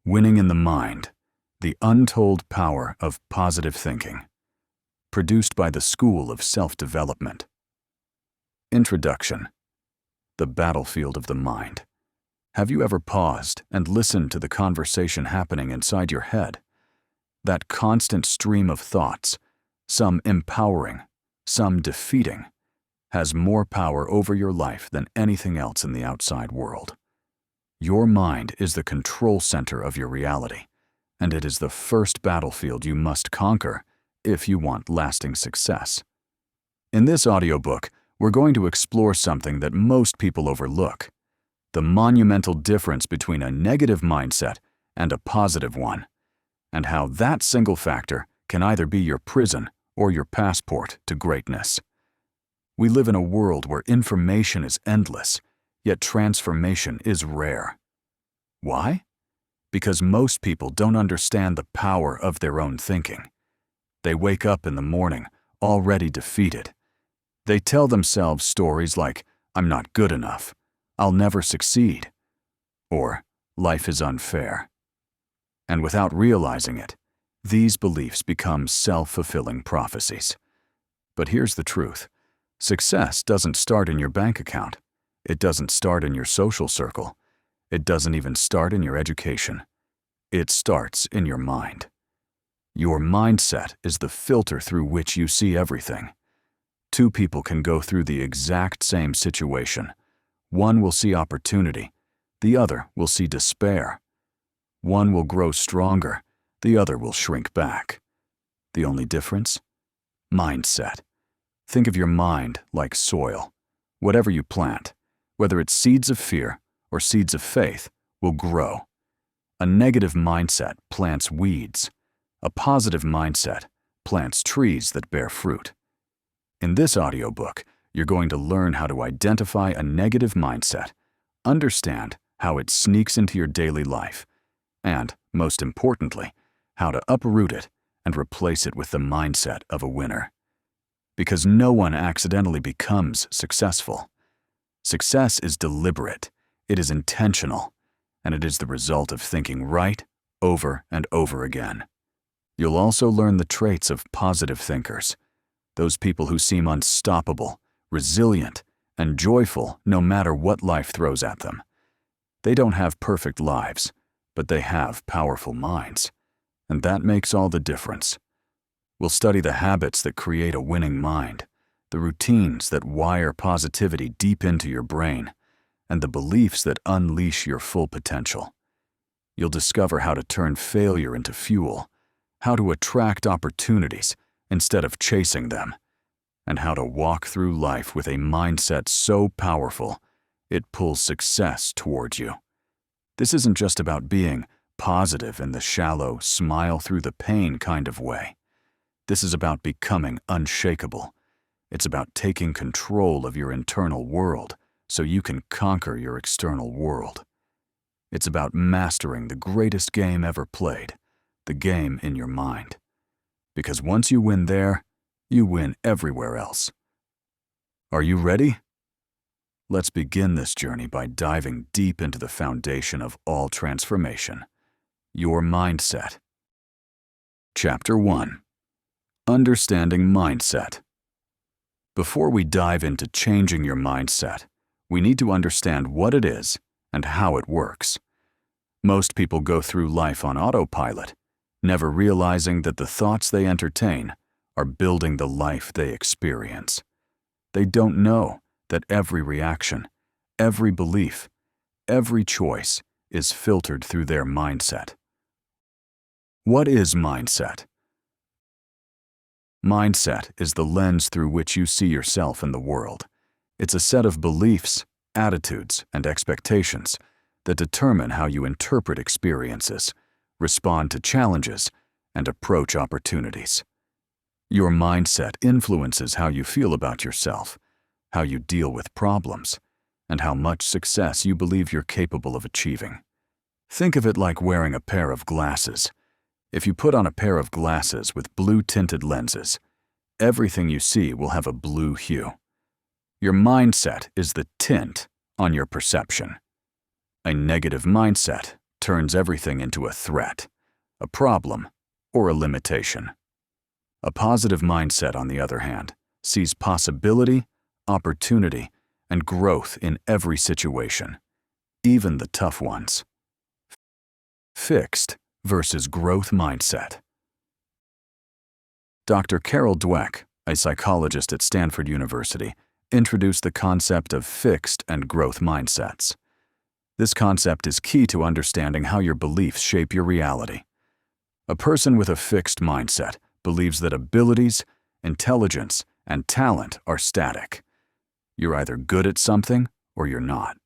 Winning in the Mind, The Untold Power of Positive Thinking. Produced by the School of Self-Development. Introduction. The Battlefield of the Mind. Have you ever paused and listened to the conversation happening inside your head? That constant stream of thoughts, some empowering, some defeating, has more power over your life than anything else in the outside world. Your mind is the control center of your reality, and it is the first battlefield you must conquer if you want lasting success. In this audiobook, we're going to explore something that most people overlook: the monumental difference between a negative mindset and a positive one, and how that single factor can either be your prison or your passport to greatness. We live in a world where information is endless, yet transformation is rare. Why? Because most people don't understand the power of their own thinking. They wake up in the morning already defeated. They tell themselves stories like, "I'm not good enough," "I'll never succeed," or "life is unfair." And without realizing it, these beliefs become self-fulfilling prophecies. But here's the truth. Success doesn't start in your bank account. It doesn't start in your social circle. It doesn't even start in your education. It starts in your mind. Your mindset is the filter through which you see everything. Two people can go through the exact same situation. One will see opportunity. The other will see despair. One will grow stronger. The other will shrink back. The only difference? Mindset. Think of your mind like soil. Whatever you plant, whether it's seeds of fear or seeds of faith, will grow. A negative mindset plants weeds. A positive mindset plants trees that bear fruit. In this audiobook, you're going to learn how to identify a negative mindset, understand how it sneaks into your daily life, and, most importantly, how to uproot it and replace it with the mindset of a winner. Because no one accidentally becomes successful. Success is deliberate, it is intentional, and it is the result of thinking right over and over again. You'll also learn the traits of positive thinkers, those people who seem unstoppable, resilient, and joyful no matter what life throws at them. They don't have perfect lives, but they have powerful minds, and that makes all the difference. We'll study the habits that create a winning mind, the routines that wire positivity deep into your brain, and the beliefs that unleash your full potential. You'll discover how to turn failure into fuel, how to attract opportunities instead of chasing them, and how to walk through life with a mindset so powerful it pulls success towards you. This isn't just about being positive in the shallow, smile-through-the-pain kind of way. This is about becoming unshakable. It's about taking control of your internal world so you can conquer your external world. It's about mastering the greatest game ever played, the game in your mind. Because once you win there, you win everywhere else. Are you ready? Let's begin this journey by diving deep into the foundation of all transformation, your mindset. Chapter 1. Understanding Mindset. Before we dive into changing your mindset, we need to understand what it is and how it works. Most people go through life on autopilot, never realizing that the thoughts they entertain are building the life they experience. They don't know that every reaction, every belief, every choice is filtered through their mindset. What is mindset? Mindset is the lens through which you see yourself in the world. It's a set of beliefs, attitudes, and expectations that determine how you interpret experiences, respond to challenges, and approach opportunities. Your mindset influences how you feel about yourself, how you deal with problems, and how much success you believe you're capable of achieving. Think of it like wearing a pair of glasses. If you put on a pair of glasses with blue-tinted lenses, everything you see will have a blue hue. Your mindset is the tint on your perception. A negative mindset turns everything into a threat, a problem, or a limitation. A positive mindset, on the other hand, sees possibility, opportunity, and growth in every situation, even the tough ones. Fixed versus growth mindset. Dr. Carol Dweck, a psychologist at Stanford University, introduced the concept of fixed and growth mindsets. This concept is key to understanding how your beliefs shape your reality. A person with a fixed mindset believes that abilities, intelligence, and talent are static. You're either good at something or you're not.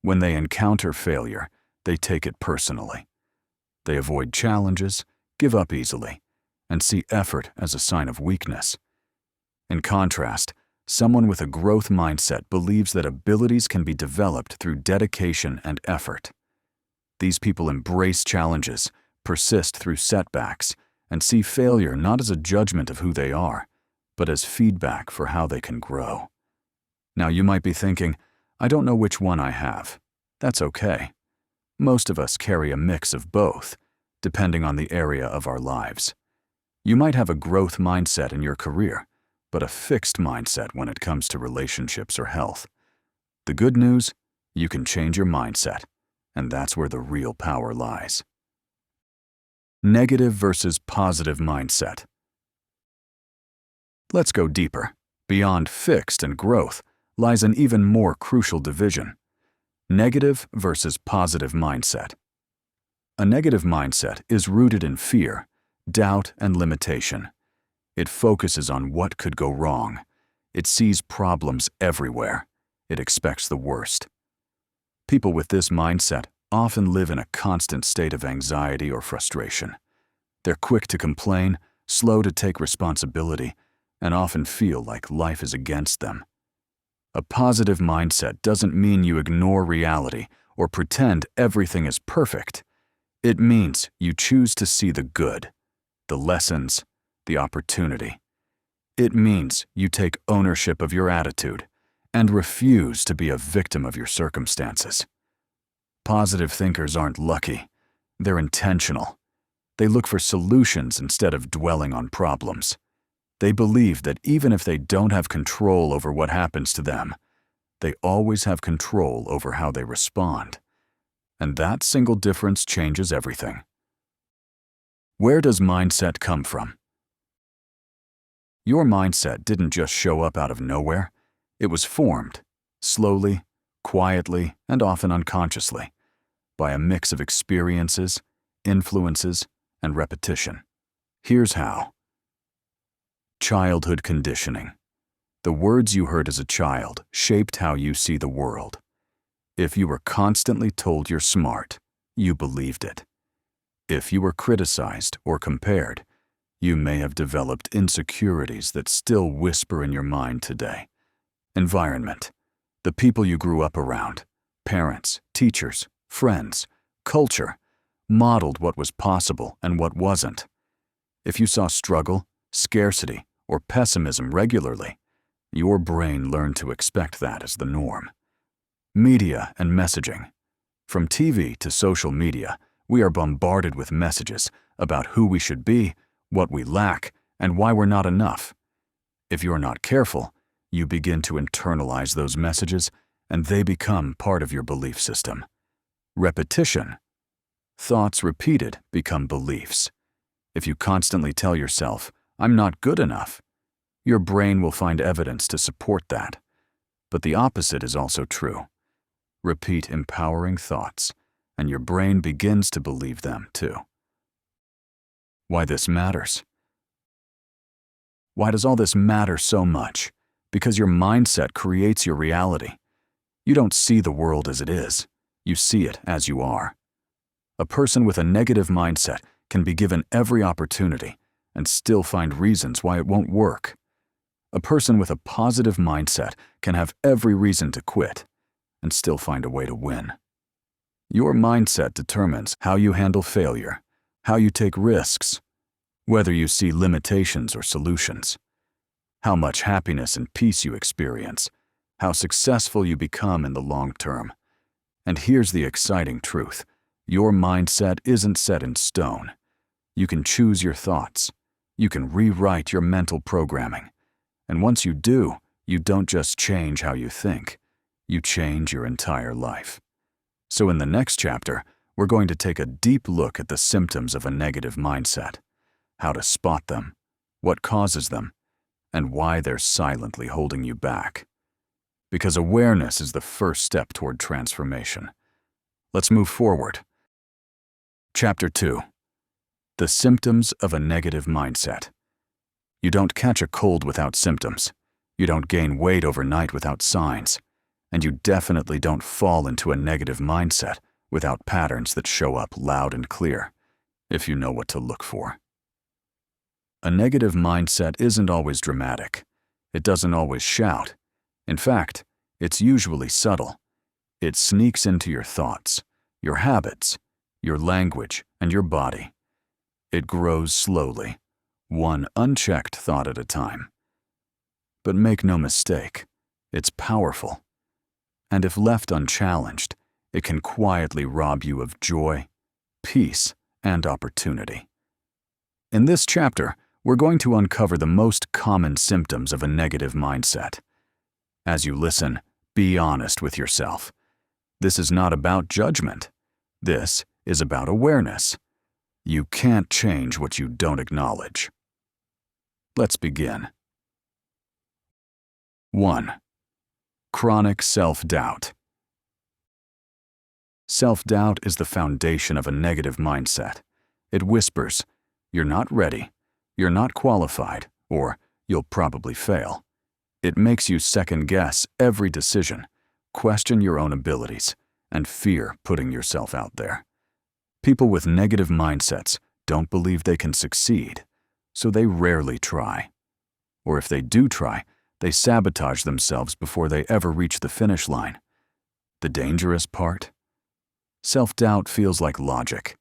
When they encounter failure, they take it personally. They avoid challenges, give up easily, and see effort as a sign of weakness. In contrast, someone with a growth mindset believes that abilities can be developed through dedication and effort. These people embrace challenges, persist through setbacks, and see failure not as a judgment of who they are, but as feedback for how they can grow. Now you might be thinking, I don't know which one I have. That's okay. Most of us carry a mix of both, depending on the area of our lives. You might have a growth mindset in your career, but a fixed mindset when it comes to relationships or health. The good news, you can change your mindset, and that's where the real power lies. Negative versus positive mindset. Let's go deeper. Beyond fixed and growth lies an even more crucial division: negative versus positive mindset. A negative mindset is rooted in fear, doubt, and limitation. It focuses on what could go wrong. It sees problems everywhere. It expects the worst. People with this mindset often live in a constant state of anxiety or frustration. They're quick to complain, slow to take responsibility, and often feel like life is against them. A positive mindset doesn't mean you ignore reality or pretend everything is perfect. It means you choose to see the good, the lessons, the opportunity. It means you take ownership of your attitude and refuse to be a victim of your circumstances. Positive thinkers aren't lucky. They're intentional. They look for solutions instead of dwelling on problems. They believe that even if they don't have control over what happens to them, they always have control over how they respond. And that single difference changes everything. Where does mindset come from? Your mindset didn't just show up out of nowhere. It was formed, slowly, quietly, and often unconsciously, by a mix of experiences, influences, and repetition. Here's how. Childhood conditioning. The words you heard as a child shaped how you see the world. If you were constantly told you're smart, you believed it. If you were criticized or compared, you may have developed insecurities that still whisper in your mind today. Environment. The people you grew up around, parents, teachers, friends, culture, modeled what was possible and what wasn't. If you saw struggle, scarcity, or pessimism regularly, your brain learned to expect that as the norm. Media and messaging. From TV to social media, we are bombarded with messages about who we should be, what we lack, and why we're not enough. If you're not careful, you begin to internalize those messages, and they become part of your belief system. Repetition. Thoughts repeated become beliefs. If you constantly tell yourself, "I'm not good enough," your brain will find evidence to support that. But the opposite is also true. Repeat empowering thoughts, and your brain begins to believe them too. Why this matters? Why does all this matter so much? Because your mindset creates your reality. You don't see the world as it is. You see it as you are. A person with a negative mindset can be given every opportunity and still find reasons why it won't work. A person with a positive mindset can have every reason to quit and still find a way to win. Your mindset determines how you handle failure, how you take risks, whether you see limitations or solutions, how much happiness and peace you experience, how successful you become in the long term. And here's the exciting truth. Your mindset isn't set in stone. You can choose your thoughts. You can rewrite your mental programming. And once you do, you don't just change how you think. You change your entire life. So in the next chapter, we're going to take a deep look at the symptoms of a negative mindset, how to spot them, what causes them, and why they're silently holding you back. Because awareness is the first step toward transformation. Let's move forward. Chapter 2. The symptoms of a negative mindset. You don't catch a cold without symptoms. You don't gain weight overnight without signs. And you definitely don't fall into a negative mindset without patterns that show up loud and clear, if you know what to look for. A negative mindset isn't always dramatic. It doesn't always shout. In fact, it's usually subtle. It sneaks into your thoughts, your habits, your language, and your body. It grows slowly, one unchecked thought at a time. But make no mistake, it's powerful. And if left unchallenged, it can quietly rob you of joy, peace, and opportunity. In this chapter, we're going to uncover the most common symptoms of a negative mindset. As you listen, be honest with yourself. This is not about judgment. This is about awareness. You can't change what you don't acknowledge. Let's begin. 1. Chronic self-doubt. Self-doubt is the foundation of a negative mindset. It whispers, "You're not ready, you're not qualified," or "You'll probably fail." It makes you second-guess every decision, question your own abilities, and fear putting yourself out there. People with negative mindsets don't believe they can succeed, so they rarely try. Or if they do try, they sabotage themselves before they ever reach the finish line. The dangerous part? Self-doubt feels like logic.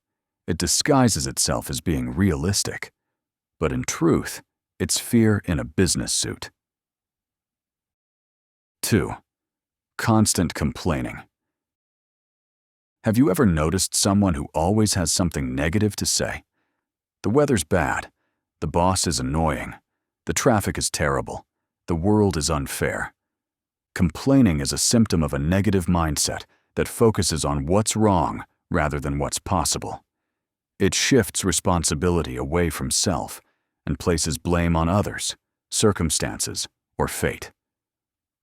It disguises itself as being realistic. But in truth, it's fear in a business suit. 2. Constant complaining. Have you ever noticed someone who always has something negative to say? The weather's bad. The boss is annoying. The traffic is terrible. The world is unfair. Complaining is a symptom of a negative mindset that focuses on what's wrong rather than what's possible. It shifts responsibility away from self and places blame on others, circumstances, or fate.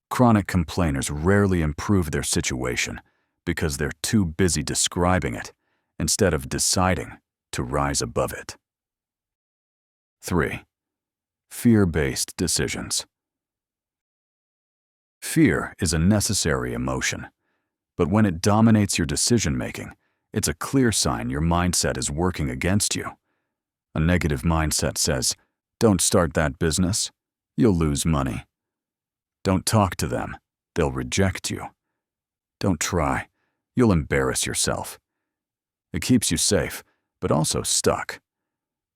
Chronic complainers rarely improve their situation because they're too busy describing it instead of deciding to rise above it. 3. Fear-based decisions. Fear is a necessary emotion, but when it dominates your decision-making, it's a clear sign your mindset is working against you. A negative mindset says, "Don't start that business. You'll lose money." Don't talk to them. They'll reject you. Don't try. You'll embarrass yourself. It keeps you safe, but also stuck.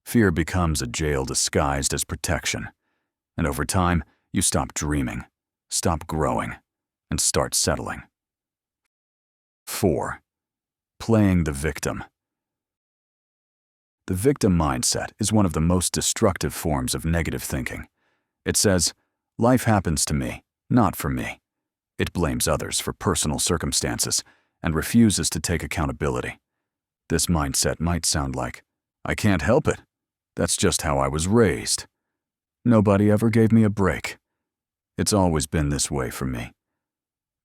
Fear becomes a jail disguised as protection. And over time, you stop dreaming, stop growing, and start settling. 4. Playing the victim. The victim mindset is one of the most destructive forms of negative thinking. It says, "Life happens to me, not for me." It blames others for personal circumstances and refuses to take accountability. This mindset might sound like, "I can't help it. That's just how I was raised. Nobody ever gave me a break. It's always been this way for me."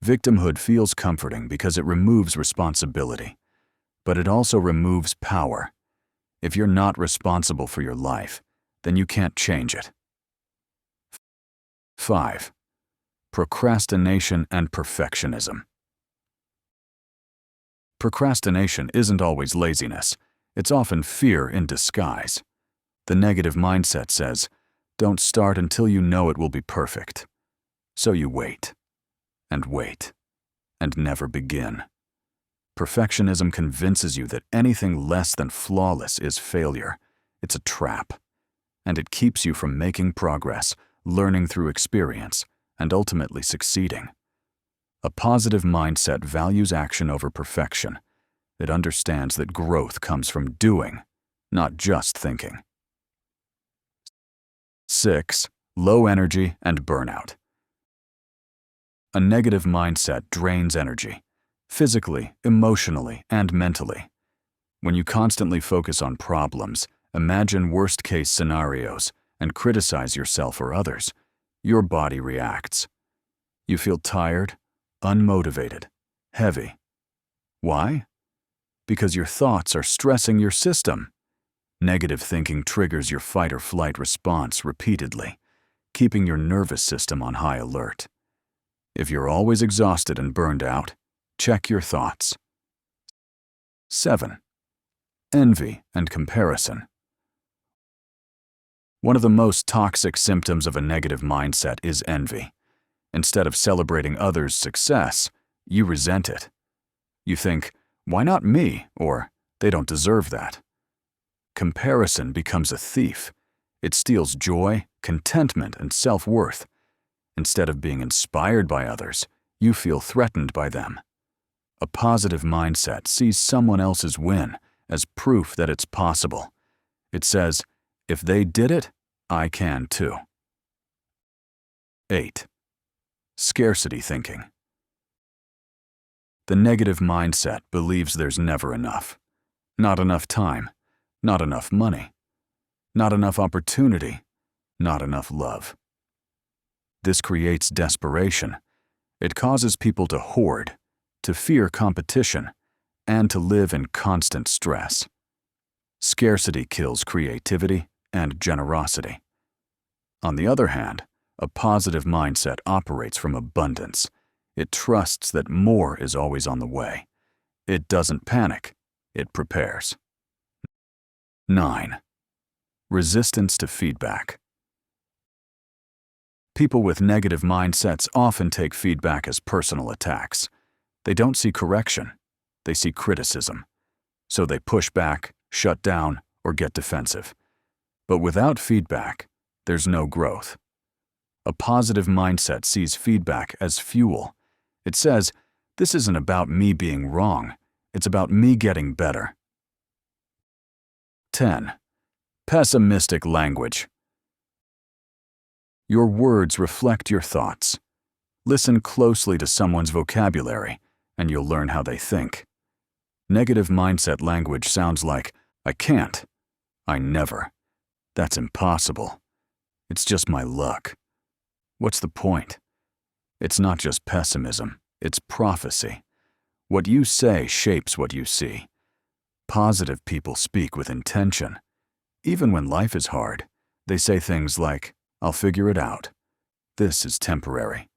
Victimhood feels comforting because it removes responsibility, but it also removes power. If you're not responsible for your life, then you can't change it. 5. Procrastination and perfectionism. Procrastination isn't always laziness. It's often fear in disguise. The negative mindset says, "Don't start until you know it will be perfect." So you wait, and never begin. Perfectionism convinces you that anything less than flawless is failure. It's a trap, and it keeps you from making progress, learning through experience, and ultimately succeeding. A positive mindset values action over perfection. It understands that growth comes from doing, not just thinking. 6. Low energy and burnout. A negative mindset drains energy, physically, emotionally, and mentally. When you constantly focus on problems, imagine worst-case scenarios, and criticize yourself or others, your body reacts. You feel tired, unmotivated, heavy. Why? Because your thoughts are stressing your system. Negative thinking triggers your fight or flight response repeatedly, keeping your nervous system on high alert. If you're always exhausted and burned out, check your thoughts. 7. Envy and comparison. One of the most toxic symptoms of a negative mindset is envy. Instead of celebrating others' success, you resent it. You think, "Why not me?" or "They don't deserve that." Comparison becomes a thief. It steals joy, contentment, and self-worth. Instead of being inspired by others, you feel threatened by them. A positive mindset sees someone else's win as proof that it's possible. It says, "If they did it, I can too." 8. Scarcity thinking. The negative mindset believes there's never enough. Not enough time, not enough money, not enough opportunity, not enough love. This creates desperation. It causes people to hoard, to fear competition, and to live in constant stress. Scarcity kills creativity and generosity. On the other hand, a positive mindset operates from abundance. It trusts that more is always on the way. It doesn't panic, it prepares. 9. Resistance to feedback. People with negative mindsets often take feedback as personal attacks. They don't see correction, they see criticism. So they push back, shut down, or get defensive. But without feedback, there's no growth. A positive mindset sees feedback as fuel. It says, "This isn't about me being wrong, it's about me getting better." 10. Pessimistic language. Your words reflect your thoughts. Listen closely to someone's vocabulary, and you'll learn how they think. Negative mindset language sounds like, "I can't," "I never," "That's impossible," "It's just my luck." What's the point? It's not just pessimism, it's prophecy. What you say shapes what you see. Positive people speak with intention. Even when life is hard, they say things like, "I'll figure it out. This is temporary.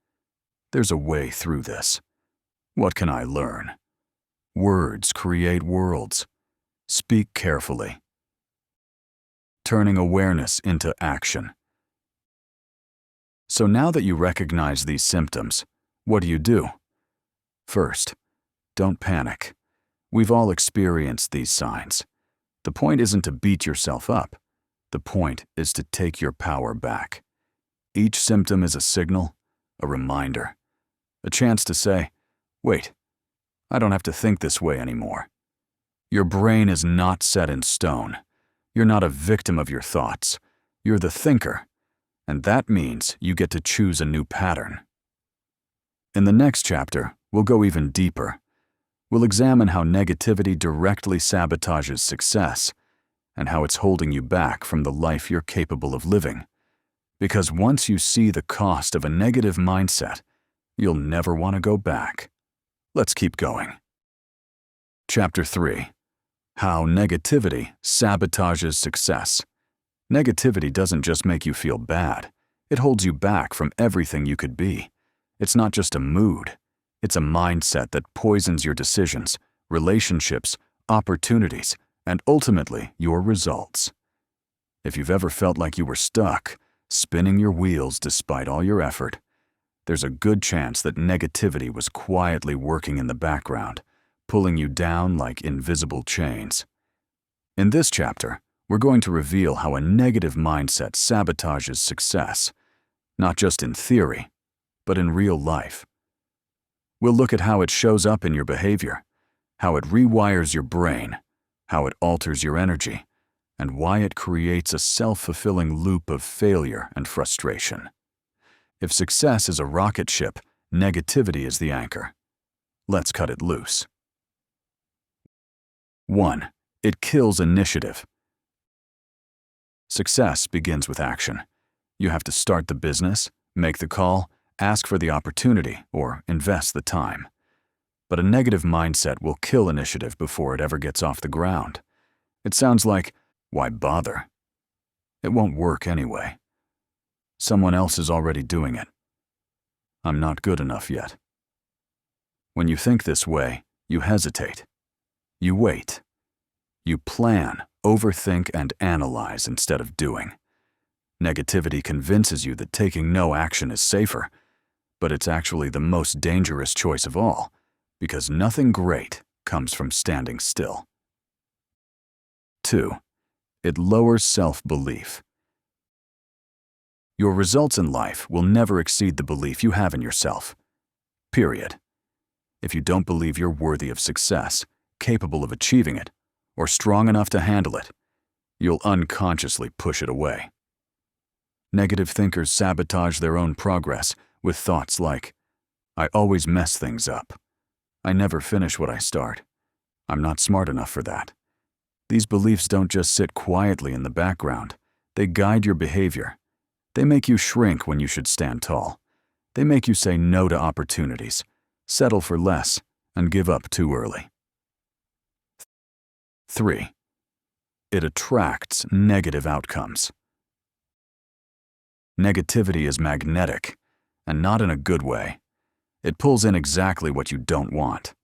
There's a way through this. What can I learn?" Words create worlds. Speak carefully. Turning awareness into action. So now that you recognize these symptoms, what do? First, don't panic. We've all experienced these signs. The point isn't to beat yourself up. The point is to take your power back. Each symptom is a signal, a reminder, a chance to say, "Wait, I don't have to think this way anymore." Your brain is not set in stone. You're not a victim of your thoughts. You're the thinker, and that means you get to choose a new pattern. In the next chapter, we'll go even deeper. We'll examine how negativity directly sabotages success and how it's holding you back from the life you're capable of living. Because once you see the cost of a negative mindset, you'll never want to go back. Let's keep going. Chapter 3. How negativity sabotages success. Negativity doesn't just make you feel bad. It holds you back from everything you could be. It's not just a mood. It's a mindset that poisons your decisions, relationships, opportunities, and ultimately your results. If you've ever felt like you were stuck, spinning your wheels despite all your effort, there's a good chance that negativity was quietly working in the background, pulling you down like invisible chains. In this chapter, we're going to reveal how a negative mindset sabotages success, not just in theory, but in real life. We'll look at how it shows up in your behavior, how it rewires your brain, how it alters your energy, and why it creates a self-fulfilling loop of failure and frustration. If success is a rocket ship, negativity is the anchor. Let's cut it loose. 1. It kills initiative. Success begins with action. You have to start the business, make the call, ask for the opportunity, or invest the time. But a negative mindset will kill initiative before it ever gets off the ground. It sounds like, why bother? It won't work anyway. Someone else is already doing it. I'm not good enough yet. When you think this way, you hesitate. You wait. You plan, overthink, and analyze instead of doing. Negativity convinces you that taking no action is safer, but it's actually the most dangerous choice of all, because nothing great comes from standing still. 2. It lowers self-belief. Your results in life will never exceed the belief you have in yourself. Period. If you don't believe you're worthy of success, capable of achieving it, or strong enough to handle it, you'll unconsciously push it away. Negative thinkers sabotage their own progress with thoughts like, I always mess things up. I never finish what I start. I'm not smart enough for that. These beliefs don't just sit quietly in the background. They guide your behavior. They make you shrink when you should stand tall. They make you say no to opportunities, settle for less, and give up too early. 3. It attracts negative outcomes. Negativity is magnetic, and not in a good way. It pulls in exactly what you don't want.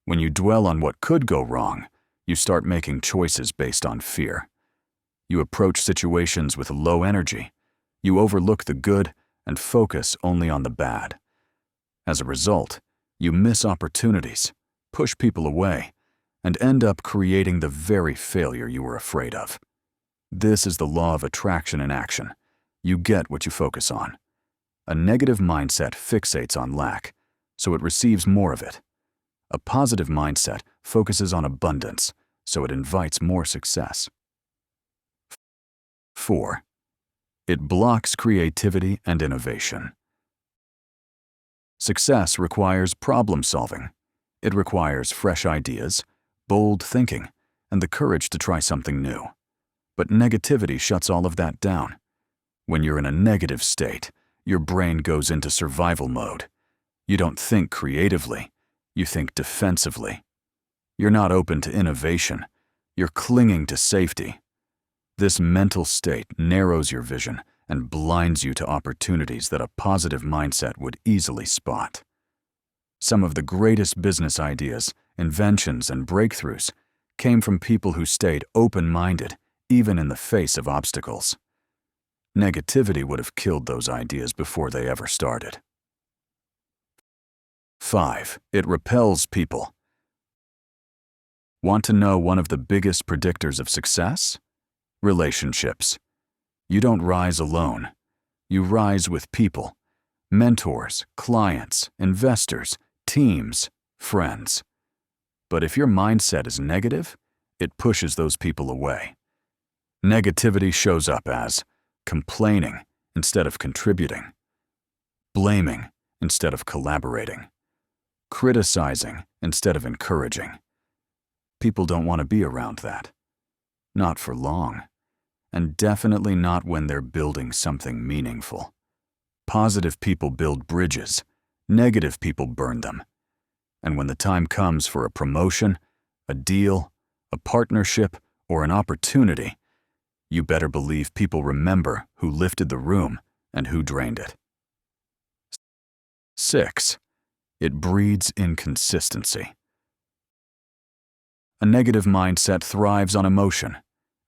When you dwell on what could go wrong, you start making choices based on fear. You approach situations with low energy. You overlook the good and focus only on the bad. As a result, you miss opportunities, push people away, and end up creating the very failure you were afraid of. This is the law of attraction in action. You get what you focus on. A negative mindset fixates on lack, so it receives more of it. A positive mindset focuses on abundance, so it invites more success. 4. It blocks creativity and innovation. Success requires problem solving. It requires fresh ideas, bold thinking, and the courage to try something new. But negativity shuts all of that down. When you're in a negative state, your brain goes into survival mode. You don't think creatively, you think defensively. You're not open to innovation. You're clinging to safety. This mental state narrows your vision and blinds you to opportunities that a positive mindset would easily spot. Some of the greatest business ideas, inventions, and breakthroughs came from people who stayed open-minded, even in the face of obstacles. Negativity would have killed those ideas before they ever started. 5. It repels people. Want to know one of the biggest predictors of success? Relationships. You don't rise alone. You rise with people. Mentors, clients, investors, teams, friends. But if your mindset is negative, it pushes those people away. Negativity shows up as complaining instead of contributing, blaming instead of collaborating, criticizing instead of encouraging. People don't want to be around that. Not for long. And definitely not when they're building something meaningful. Positive people build bridges. Negative people burn them. And when the time comes for a promotion, a deal, a partnership, or an opportunity, you better believe people remember who lifted the room and who drained it. 6. It breeds inconsistency. A negative mindset thrives on emotion,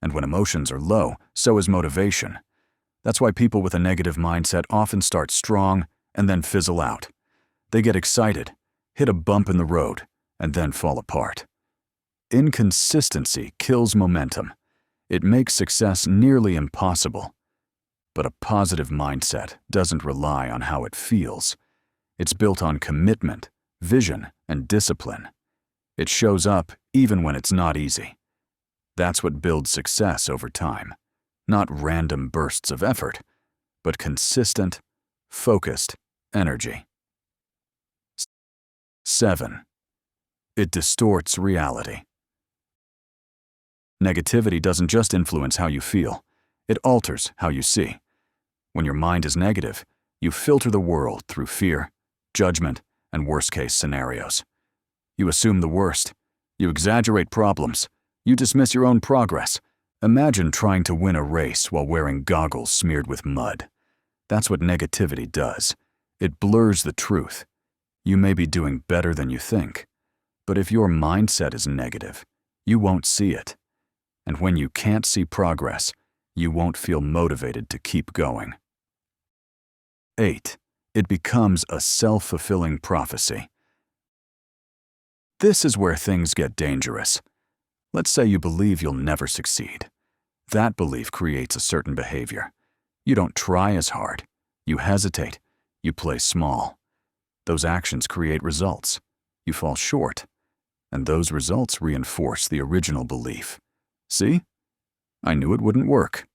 and when emotions are low, so is motivation. That's why people with a negative mindset often start strong and then fizzle out. They get excited, hit a bump in the road, and then fall apart. Inconsistency kills momentum. It makes success nearly impossible. But a positive mindset doesn't rely on how it feels. It's built on commitment, vision, and discipline. It shows up even when it's not easy. That's what builds success over time. Not random bursts of effort, but consistent, focused energy. 7. It distorts reality. Negativity doesn't just influence how you feel, it alters how you see. When your mind is negative, you filter the world through fear, judgment, and worst-case scenarios. You assume the worst. You exaggerate problems. You dismiss your own progress. Imagine trying to win a race while wearing goggles smeared with mud. That's what negativity does. It blurs the truth. You may be doing better than you think, but if your mindset is negative, you won't see it. And when you can't see progress, you won't feel motivated to keep going. 8. It becomes a self-fulfilling prophecy. This is where things get dangerous. Let's say you believe you'll never succeed. That belief creates a certain behavior. You don't try as hard. You hesitate. You play small. Those actions create results. You fall short. And those results reinforce the original belief. See? I knew it wouldn't work.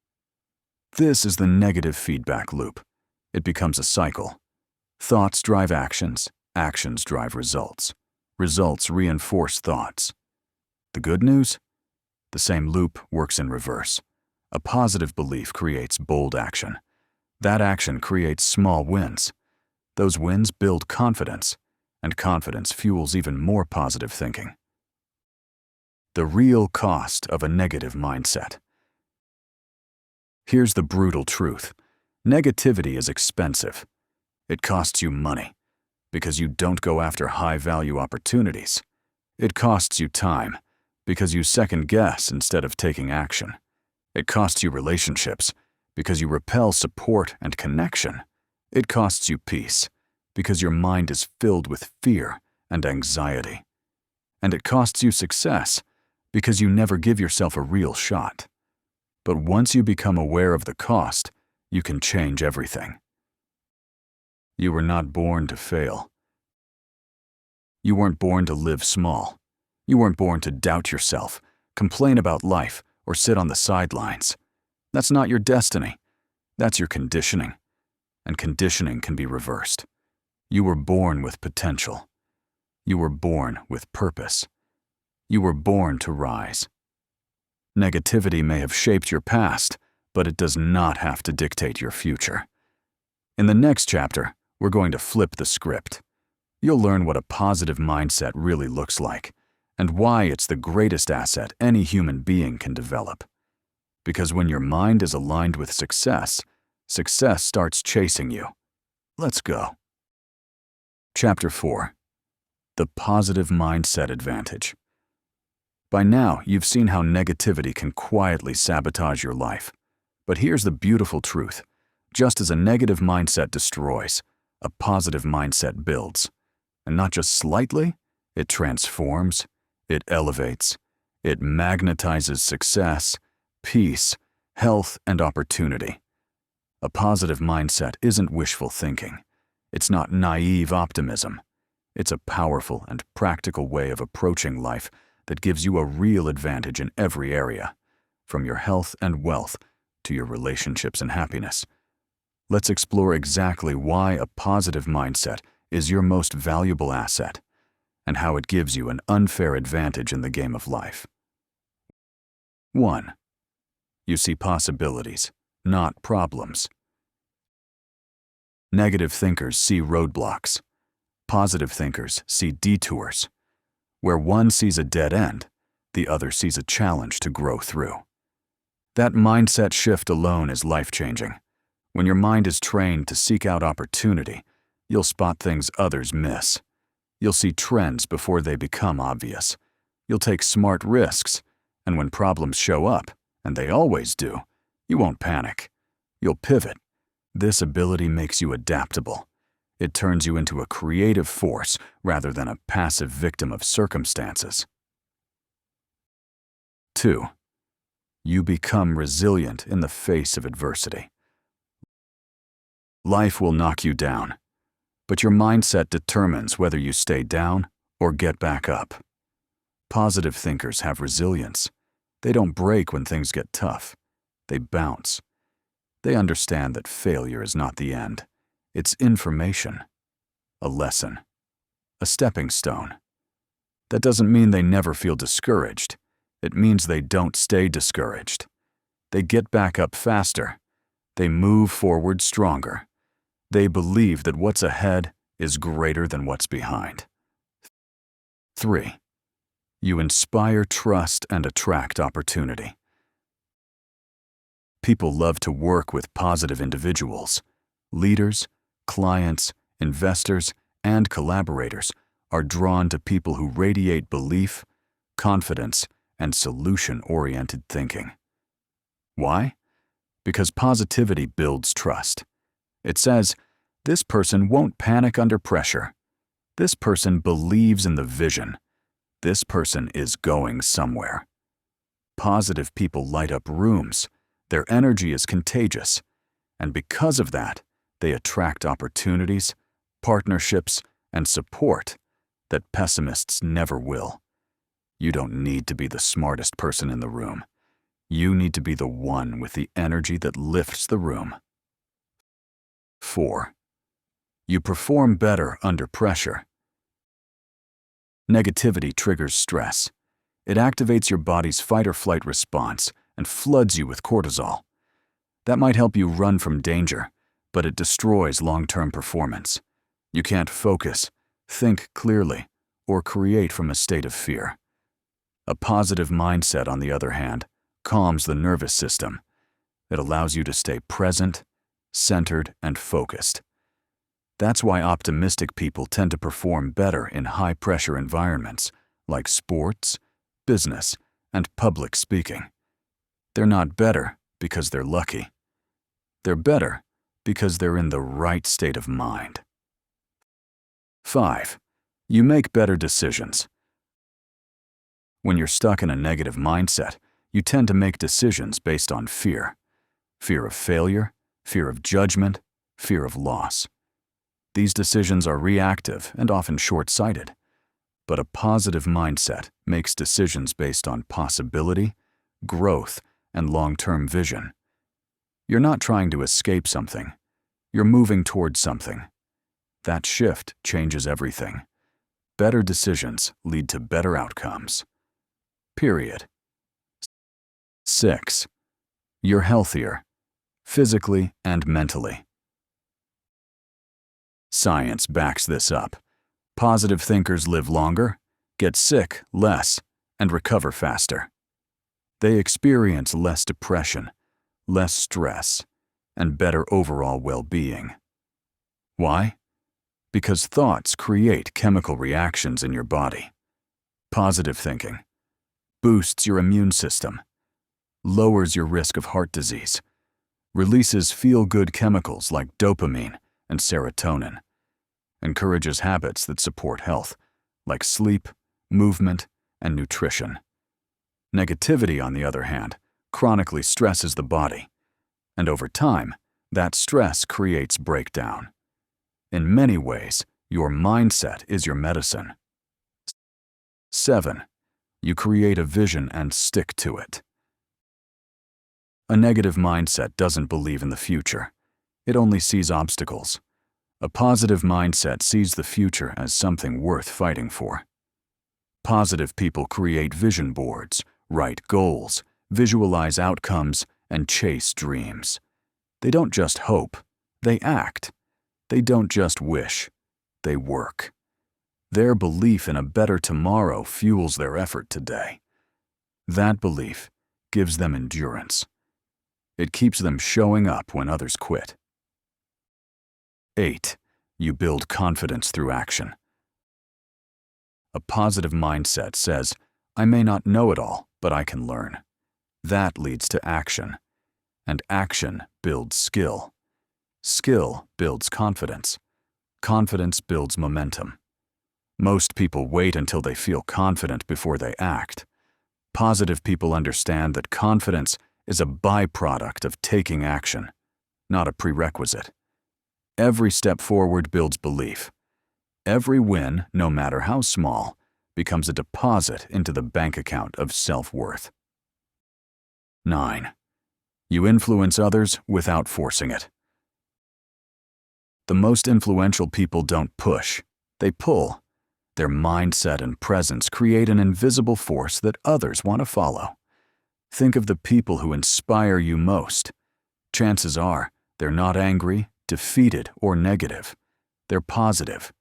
This is the negative feedback loop. It becomes a cycle. Thoughts drive actions. Actions drive results. Results reinforce thoughts. The good news? The same loop works in reverse. A positive belief creates bold action. That action creates small wins. Those wins build confidence, and confidence fuels even more positive thinking. The real cost of a negative mindset. Here's the brutal truth. Negativity is expensive. It costs you money because you don't go after high-value opportunities. It costs you time because you second-guess instead of taking action. It costs you relationships because you repel support and connection. It costs you peace because your mind is filled with fear and anxiety. And it costs you success because you never give yourself a real shot. But once you become aware of the cost, you can change everything. You were not born to fail. You weren't born to live small. You weren't born to doubt yourself, complain about life, or sit on the sidelines. That's not your destiny. That's your conditioning. And conditioning can be reversed. You were born with potential. You were born with purpose. You were born to rise. Negativity may have shaped your past, but it does not have to dictate your future. In the next chapter, we're going to flip the script. You'll learn what a positive mindset really looks like, and why it's the greatest asset any human being can develop. Because when your mind is aligned with success, success starts chasing you. Let's go. Chapter 4. The Positive Mindset Advantage. By now, you've seen how negativity can quietly sabotage your life. But here's the beautiful truth. Just as a negative mindset destroys, a positive mindset builds. And not just slightly, it transforms, it elevates, it magnetizes success, peace, health, and opportunity. A positive mindset isn't wishful thinking. It's not naive optimism. It's a powerful and practical way of approaching life that gives you a real advantage in every area, from your health and wealth to your relationships and happiness. Let's explore exactly why a positive mindset is your most valuable asset and how it gives you an unfair advantage in the game of life. 1. You see possibilities, not problems. Negative thinkers see roadblocks. Positive thinkers see detours. Where one sees a dead end, the other sees a challenge to grow through. That mindset shift alone is life-changing. When your mind is trained to seek out opportunity, you'll spot things others miss. You'll see trends before they become obvious. You'll take smart risks, and when problems show up, and they always do, you won't panic. You'll pivot. This ability makes you adaptable. It turns you into a creative force rather than a passive victim of circumstances. 2. You become resilient in the face of adversity. Life will knock you down, but your mindset determines whether you stay down or get back up. Positive thinkers have resilience. They don't break when things get tough. They bounce. They understand that failure is not the end. It's information, a lesson, a stepping stone. That doesn't mean they never feel discouraged. It means they don't stay discouraged. They get back up faster. They move forward stronger. They believe that what's ahead is greater than what's behind. 3. You inspire trust and attract opportunity. People love to work with positive individuals. Leaders, clients, investors, and collaborators are drawn to people who radiate belief, confidence, and solution-oriented thinking. Why? Because positivity builds trust. It says, this person won't panic under pressure. This person believes in the vision. This person is going somewhere. Positive people light up rooms. Their energy is contagious. And because of that, they attract opportunities, partnerships, and support that pessimists never will. You don't need to be the smartest person in the room. You need to be the one with the energy that lifts the room. 4. You perform better under pressure. Negativity triggers stress. It activates your body's fight-or-flight response and floods you with cortisol. That might help you run from danger, but it destroys long-term performance. You can't focus, think clearly, or create from a state of fear. A positive mindset, on the other hand, calms the nervous system. It allows you to stay present, centered, and focused. That's why optimistic people tend to perform better in high-pressure environments like sports, business, and public speaking. They're not better because they're lucky. They're better because they're in the right state of mind. 5. You make better decisions. When you're stuck in a negative mindset, you tend to make decisions based on fear. Fear of failure, fear of judgment, fear of loss. These decisions are reactive and often short-sighted. But a positive mindset makes decisions based on possibility, growth, and long-term vision. You're not trying to escape something. You're moving towards something. That shift changes everything. Better decisions lead to better outcomes. Period. 6. You're healthier, physically and mentally. Science backs this up. Positive thinkers live longer, get sick less, and recover faster. They experience less depression, less stress, and better overall well-being. Why? Because thoughts create chemical reactions in your body. Positive thinking boosts your immune system, lowers your risk of heart disease, releases feel-good chemicals like dopamine and serotonin, encourages habits that support health, like sleep, movement, and nutrition. Negativity, on the other hand, chronically stresses the body, and over time, that stress creates breakdown. In many ways, your mindset is your medicine. 7. You create a vision and stick to it. A negative mindset doesn't believe in the future. It only sees obstacles. A positive mindset sees the future as something worth fighting for. Positive people create vision boards, write goals, visualize outcomes, and chase dreams. They don't just hope, they act. They don't just wish, they work. Their belief in a better tomorrow fuels their effort today. That belief gives them endurance. It keeps them showing up when others quit. 8. You build confidence through action. A positive mindset says, I may not know it all, but I can learn. That leads to action. And action builds skill. Skill builds confidence. Confidence builds momentum. Most people wait until they feel confident before they act. Positive people understand that confidence is a byproduct of taking action, not a prerequisite. Every step forward builds belief. Every win, no matter how small, becomes a deposit into the bank account of self-worth. 9. You influence others without forcing it. The most influential people don't push, they pull. Their mindset and presence create an invisible force that others want to follow. Think of the people who inspire you most. Chances are, they're not angry, defeated, or negative. They're positive.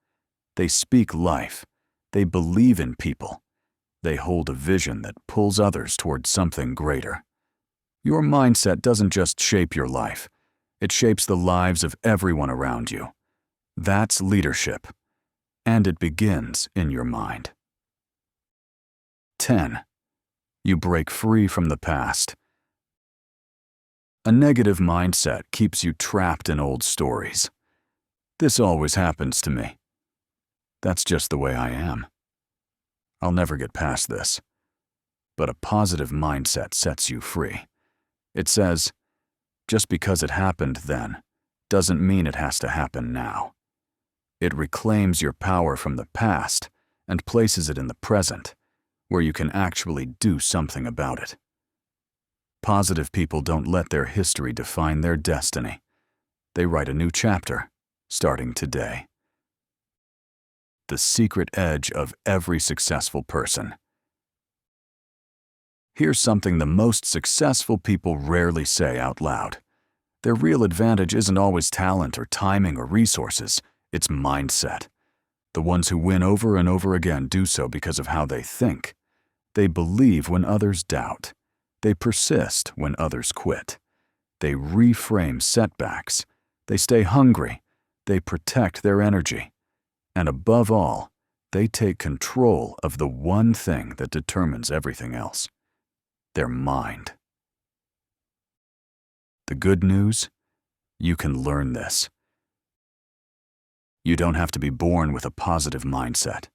They speak life. They believe in people. They hold a vision that pulls others towards something greater. Your mindset doesn't just shape your life. It shapes the lives of everyone around you. That's leadership. And it begins in your mind. 10. You break free from the past. A negative mindset keeps you trapped in old stories. This always happens to me. That's just the way I am. I'll never get past this. But a positive mindset sets you free. It says, just because it happened then, doesn't mean it has to happen now. It reclaims your power from the past and places it in the present, where you can actually do something about it. Positive people don't let their history define their destiny. They write a new chapter, starting today. The secret edge of every successful person. Here's something the most successful people rarely say out loud. Their real advantage isn't always talent or timing or resources, it's mindset. The ones who win over and over again do so because of how they think. They believe when others doubt. They persist when others quit. They reframe setbacks. They stay hungry. They protect their energy. And above all, they take control of the one thing that determines everything else: their mind. The good news? You can learn this. You don't have to be born with a positive mindset.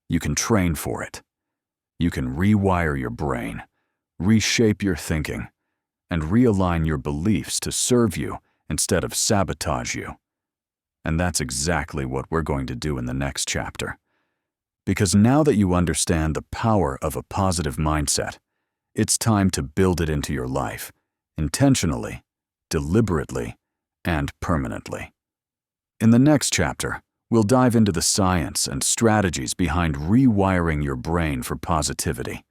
You can train for it. You can rewire your brain, reshape your thinking, and realign your beliefs to serve you instead of sabotage you. And that's exactly what we're going to do in the next chapter. Because now that you understand the power of a positive mindset, it's time to build it into your life, intentionally, deliberately, and permanently. In the next chapter, we'll dive into the science and strategies behind rewiring your brain for positivity.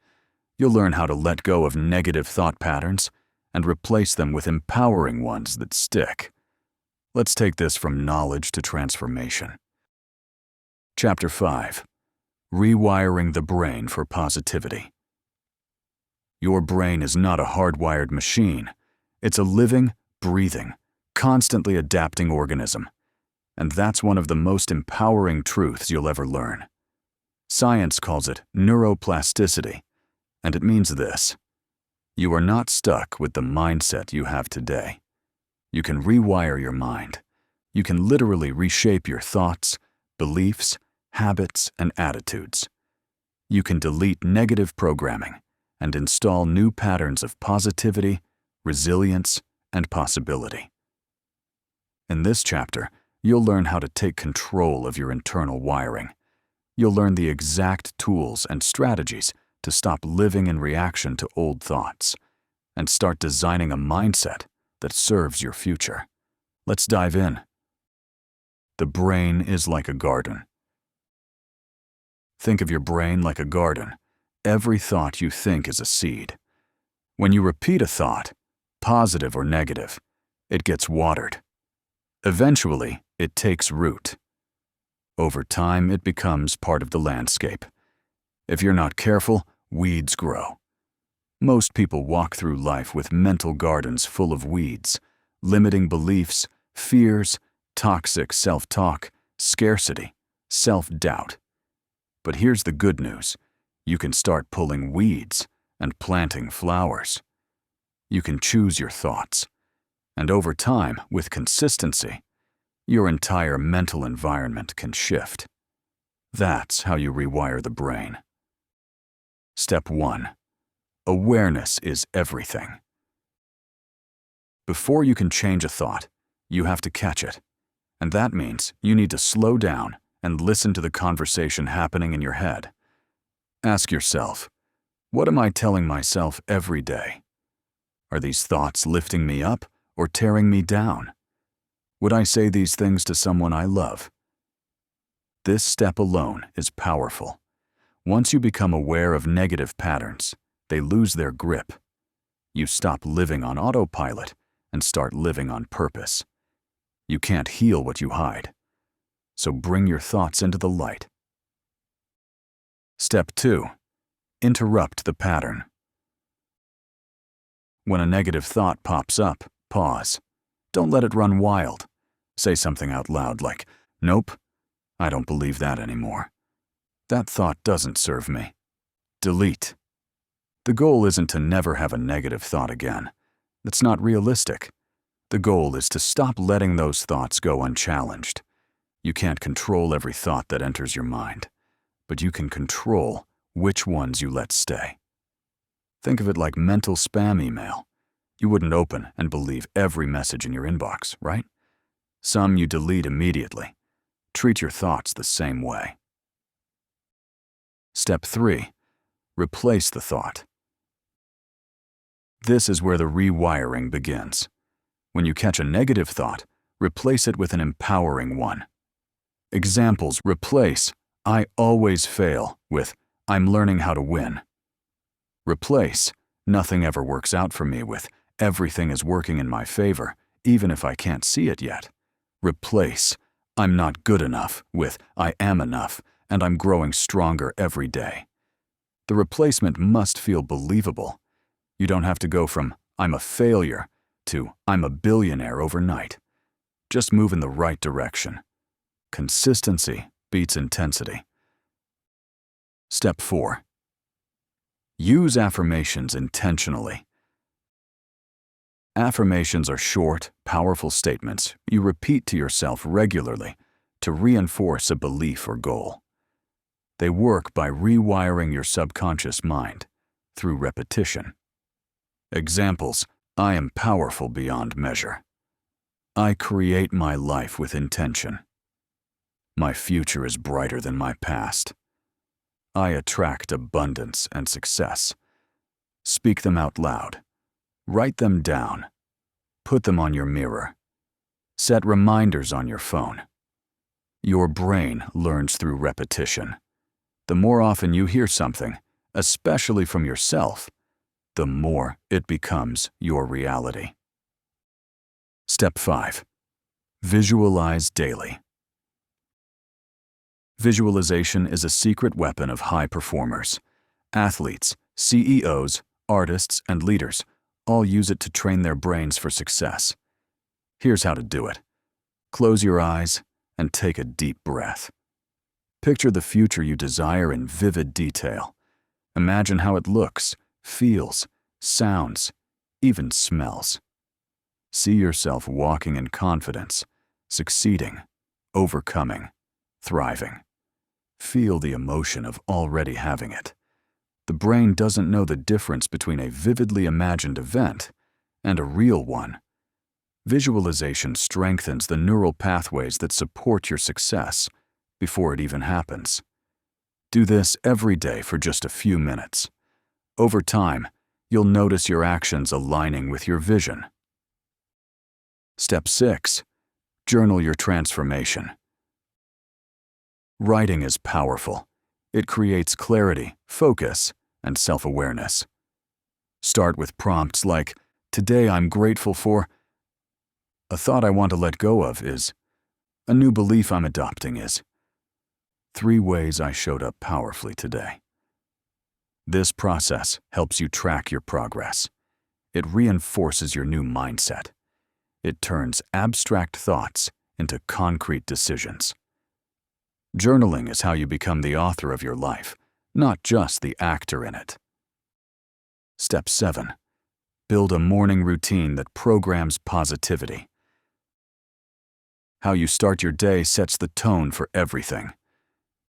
You'll learn how to let go of negative thought patterns and replace them with empowering ones that stick. Let's take this from knowledge to transformation. Chapter 5. Rewiring the brain for positivity. Your brain is not a hardwired machine. It's a living, breathing, constantly adapting organism. And that's one of the most empowering truths you'll ever learn. Science calls it neuroplasticity, and it means this: you are not stuck with the mindset you have today. You can rewire your mind. You can literally reshape your thoughts, beliefs, habits, and attitudes. You can delete negative programming and install new patterns of positivity, resilience, and possibility. In this chapter, you'll learn how to take control of your internal wiring. You'll learn the exact tools and strategies to stop living in reaction to old thoughts and start designing a mindset that serves your future. Let's dive in. The brain is like a garden. Think of your brain like a garden. Every thought you think is a seed. When you repeat a thought, positive or negative, it gets watered. Eventually, it takes root. Over time, it becomes part of the landscape. If you're not careful, weeds grow. Most people walk through life with mental gardens full of weeds, limiting beliefs, fears, toxic self-talk, scarcity, self-doubt. But here's the good news. You can start pulling weeds and planting flowers. You can choose your thoughts. And over time, with consistency, your entire mental environment can shift. That's how you rewire the brain. Step 1. Awareness is everything. Before you can change a thought, you have to catch it. And that means you need to slow down and listen to the conversation happening in your head. Ask yourself, what am I telling myself every day? Are these thoughts lifting me up or tearing me down? Would I say these things to someone I love? This step alone is powerful. Once you become aware of negative patterns, they lose their grip. You stop living on autopilot and start living on purpose. You can't heal what you hide. So bring your thoughts into the light. Step 2. Interrupt the pattern. When a negative thought pops up, pause. Don't let it run wild. Say something out loud like, "Nope, I don't believe that anymore. That thought doesn't serve me." Delete. The goal isn't to never have a negative thought again. That's not realistic. The goal is to stop letting those thoughts go unchallenged. You can't control every thought that enters your mind, but you can control which ones you let stay. Think of it like mental spam email. You wouldn't open and believe every message in your inbox, right? Some you delete immediately. Treat your thoughts the same way. Step 3. Replace the thought. This is where the rewiring begins. When you catch a negative thought, replace it with an empowering one. Examples: replace "I always fail" with "I'm learning how to win." Replace "Nothing ever works out for me" with "Everything is working in my favor, even if I can't see it yet." Replace "I'm not good enough" with "I am enough, and I'm growing stronger every day." The replacement must feel believable. You don't have to go from "I'm a failure" to "I'm a billionaire" overnight. Just move in the right direction. Consistency beats intensity. Step 4. Use affirmations intentionally. Affirmations are short, powerful statements you repeat to yourself regularly to reinforce a belief or goal. They work by rewiring your subconscious mind through repetition. Examples: I am powerful beyond measure. I create my life with intention. My future is brighter than my past. I attract abundance and success. Speak them out loud. Write them down. Put them on your mirror. Set reminders on your phone. Your brain learns through repetition. The more often you hear something, especially from yourself, the more it becomes your reality. Step 5. Visualize daily. Visualization is a secret weapon of high performers. Athletes, CEOs, artists, and leaders all use it to train their brains for success. Here's how to do it. Close your eyes and take a deep breath. Picture the future you desire in vivid detail. Imagine how it looks, feels, sounds, even smells. See yourself walking in confidence, succeeding, overcoming, thriving. Feel the emotion of already having it. The brain doesn't know the difference between a vividly imagined event and a real one. Visualization strengthens the neural pathways that support your success before it even happens. Do this every day for just a few minutes. Over time, you'll notice your actions aligning with your vision. Step 6. Journal your transformation. Writing is powerful. It creates clarity, focus, and self-awareness. Start with prompts like, "Today I'm grateful for..." A thought I want to let go of is, a new belief I'm adopting is, 3 ways I showed up powerfully today. This process helps you track your progress. It reinforces your new mindset. It turns abstract thoughts into concrete decisions. Journaling is how you become the author of your life, not just the actor in it. Step 7. Build a morning routine that programs positivity. How you start your day sets the tone for everything.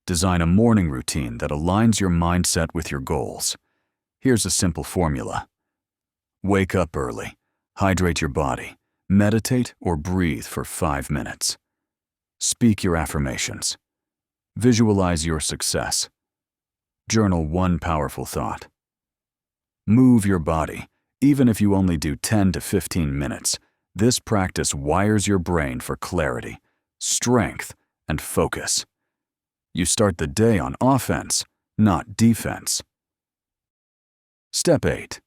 Design a morning routine that aligns your mindset with your goals. Here's a simple formula. Wake up early, hydrate your body, meditate or breathe for 5 minutes. Speak your affirmations. Visualize your success. Journal one powerful thought. Move your body, even if you only do 10 to 15 minutes. This practice wires your brain for clarity, strength, and focus. You start the day on offense, not defense. Step 8.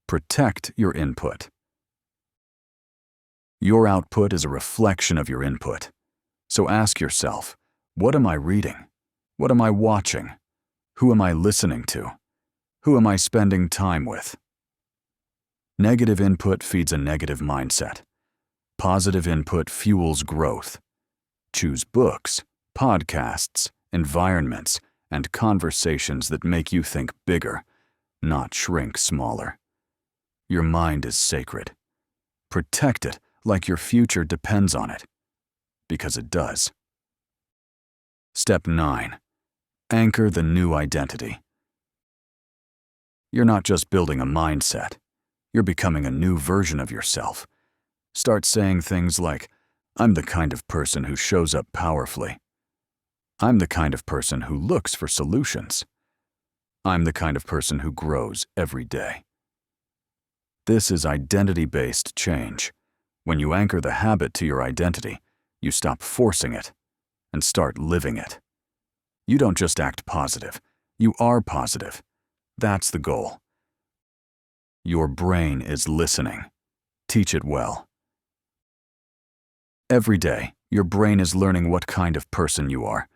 Protect your input. Your output is a reflection of your input. So ask yourself, what am I reading? What am I watching? Who am I listening to? Who am I spending time with? Negative input feeds a negative mindset. Positive input fuels growth. Choose books, podcasts, environments, and conversations that make you think bigger, not shrink smaller. Your mind is sacred. Protect it like your future depends on it, because it does. Step 9. Anchor the new identity. You're not just building a mindset. You're becoming a new version of yourself. Start saying things like, I'm the kind of person who shows up powerfully. I'm the kind of person who looks for solutions. I'm the kind of person who grows every day. This is identity-based change. When you anchor the habit to your identity, you stop forcing it and start living it. You don't just act positive, you are positive. That's the goal. Your brain is listening. Teach it well. Every day, your brain is learning what kind of person you are,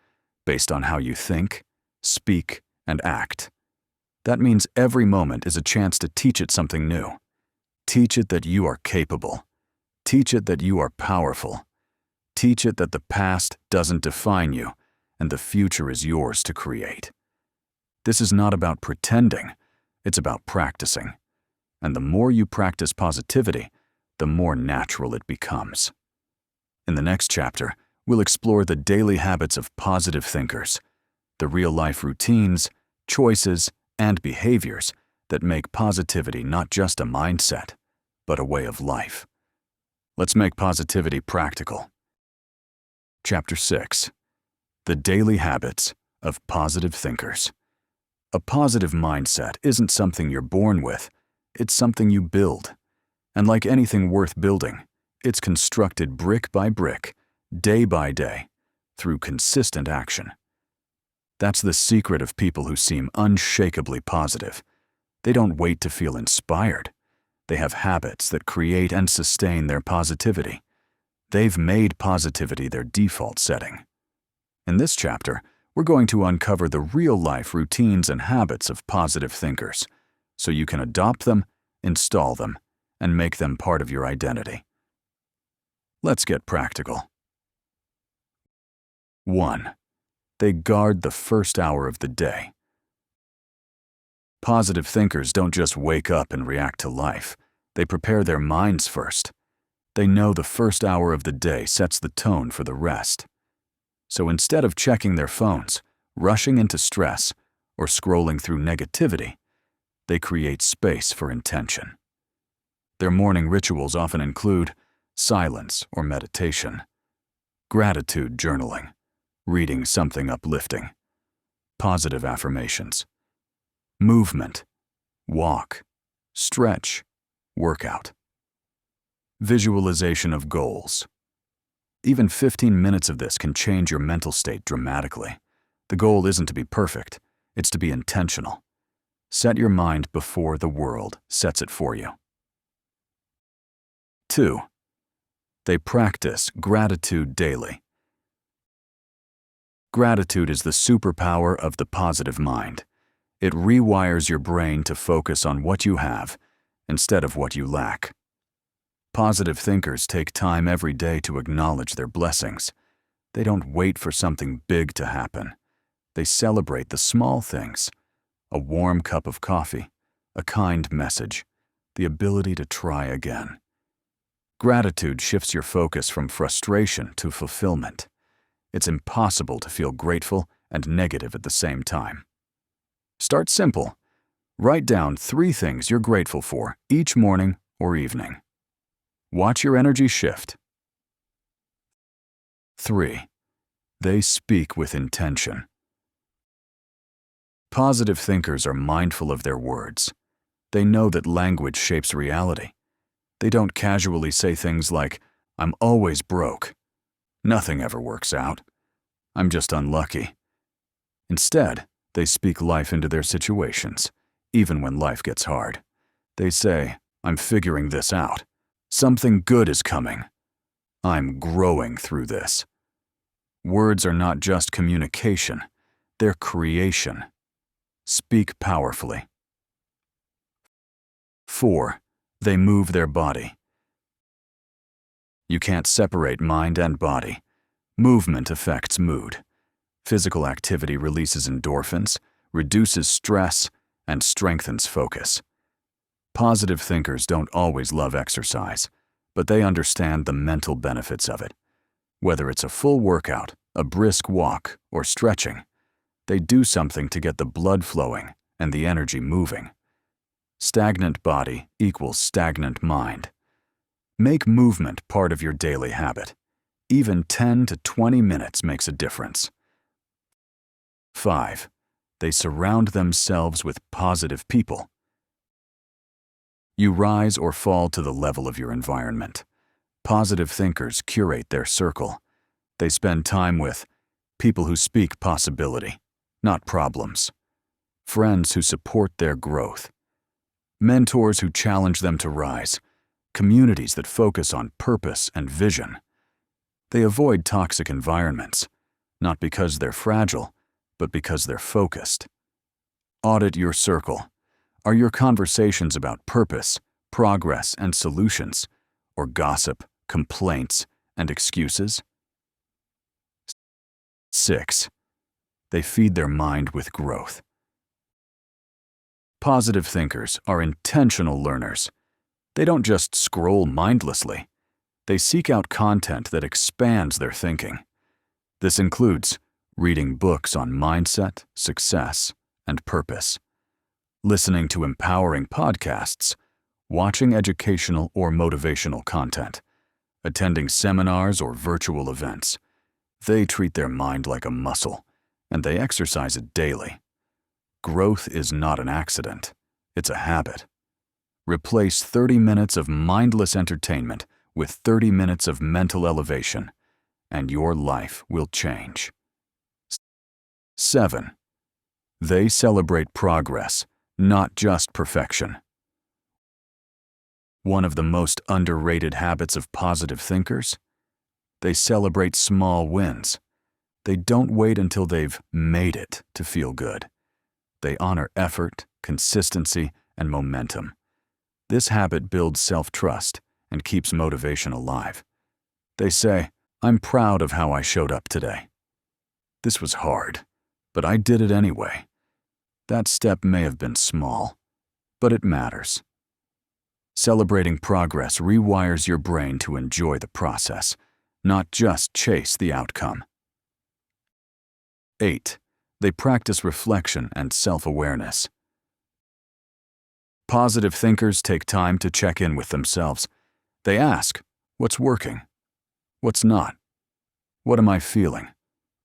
based on how you think, speak, and act. That means every moment is a chance to teach it something new. Teach it that you are capable. Teach it that you are powerful. Teach it that the past doesn't define you, and the future is yours to create. This is not about pretending, it's about practicing. And the more you practice positivity, the more natural it becomes. In the next chapter, we'll explore the daily habits of positive thinkers, the real-life routines, choices, and behaviors that make positivity not just a mindset, but a way of life. Let's make positivity practical. Chapter 6. The Daily Habits of Positive Thinkers. A positive mindset isn't something you're born with, it's something you build. And like anything worth building, it's constructed brick by brick, day by day, through consistent action. That's the secret of people who seem unshakably positive. They don't wait to feel inspired. They have habits that create and sustain their positivity. They've made positivity their default setting. In this chapter, we're going to uncover the real-life routines and habits of positive thinkers, so you can adopt them, install them, and make them part of your identity. Let's get practical. 1. They guard the first hour of the day. Positive thinkers don't just wake up and react to life. They prepare their minds first. They know the first hour of the day sets the tone for the rest. So instead of checking their phones, rushing into stress, or scrolling through negativity, they create space for intention. Their morning rituals often include silence or meditation, gratitude journaling, reading something uplifting, positive affirmations, movement, walk, stretch, workout, visualization of goals. Even 15 minutes of this can change your mental state dramatically. The goal isn't to be perfect, it's to be intentional. Set your mind before the world sets it for you. 2. They practice gratitude daily. Gratitude is the superpower of the positive mind. It rewires your brain to focus on what you have instead of what you lack. Positive thinkers take time every day to acknowledge their blessings. They don't wait for something big to happen. They celebrate the small things: a warm cup of coffee, a kind message, the ability to try again. Gratitude shifts your focus from frustration to fulfillment. It's impossible to feel grateful and negative at the same time. Start simple. Write down 3 things you're grateful for each morning or evening. Watch your energy shift. 3. They speak with intention. Positive thinkers are mindful of their words. They know that language shapes reality. They don't casually say things like, "I'm always broke. Nothing ever works out. I'm just unlucky." Instead, they speak life into their situations, even when life gets hard. They say, "I'm figuring this out. Something good is coming. I'm growing through this." Words are not just communication, they're creation. Speak powerfully. 4. They move their body. You can't separate mind and body. Movement affects mood. Physical activity releases endorphins, reduces stress, and strengthens focus. Positive thinkers don't always love exercise, but they understand the mental benefits of it. Whether it's a full workout, a brisk walk, or stretching, they do something to get the blood flowing and the energy moving. Stagnant body equals stagnant mind. Make movement part of your daily habit. Even 10 to 20 minutes makes a difference. 5. They surround themselves with positive people. You rise or fall to the level of your environment. Positive thinkers curate their circle. They spend time with people who speak possibility, not problems. Friends who support their growth. Mentors who challenge them to rise. Communities that focus on purpose and vision. They avoid toxic environments, not because they're fragile, but because they're focused. Audit your circle. Are your conversations about purpose, progress, and solutions, or gossip, complaints, and excuses? 6. They feed their mind with growth. Positive thinkers are intentional learners. They don't just scroll mindlessly. They seek out content that expands their thinking. This includes reading books on mindset, success, and purpose, listening to empowering podcasts, watching educational or motivational content, attending seminars or virtual events. They treat their mind like a muscle, and they exercise it daily. Growth is not an accident, it's a habit. Replace 30 minutes of mindless entertainment with 30 minutes of mental elevation, and your life will change. 7. They celebrate progress, not just perfection. One of the most underrated habits of positive thinkers? They celebrate small wins. They don't wait until they've made it to feel good. They honor effort, consistency, and momentum. This habit builds self-trust and keeps motivation alive. They say, "I'm proud of how I showed up today. This was hard, but I did it anyway." That step may have been small, but it matters. Celebrating progress rewires your brain to enjoy the process, not just chase the outcome. 8. They practice reflection and self-awareness. Positive thinkers take time to check in with themselves. They ask, what's working? What's not? What am I feeling?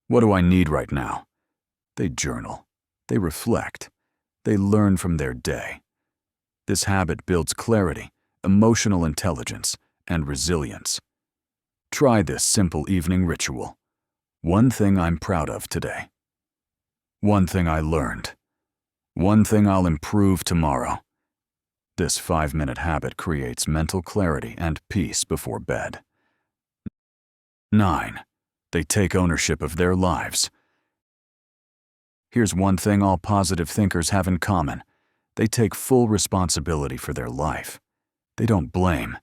What do I need right now? They journal. They reflect. They learn from their day. This habit builds clarity, emotional intelligence, and resilience. Try this simple evening ritual. One thing I'm proud of today. One thing I learned. One thing I'll improve tomorrow. This 5-minute habit creates mental clarity and peace before bed. 9. They take ownership of their lives. Here's one thing all positive thinkers have in common. They take full responsibility for their life. They don't blame.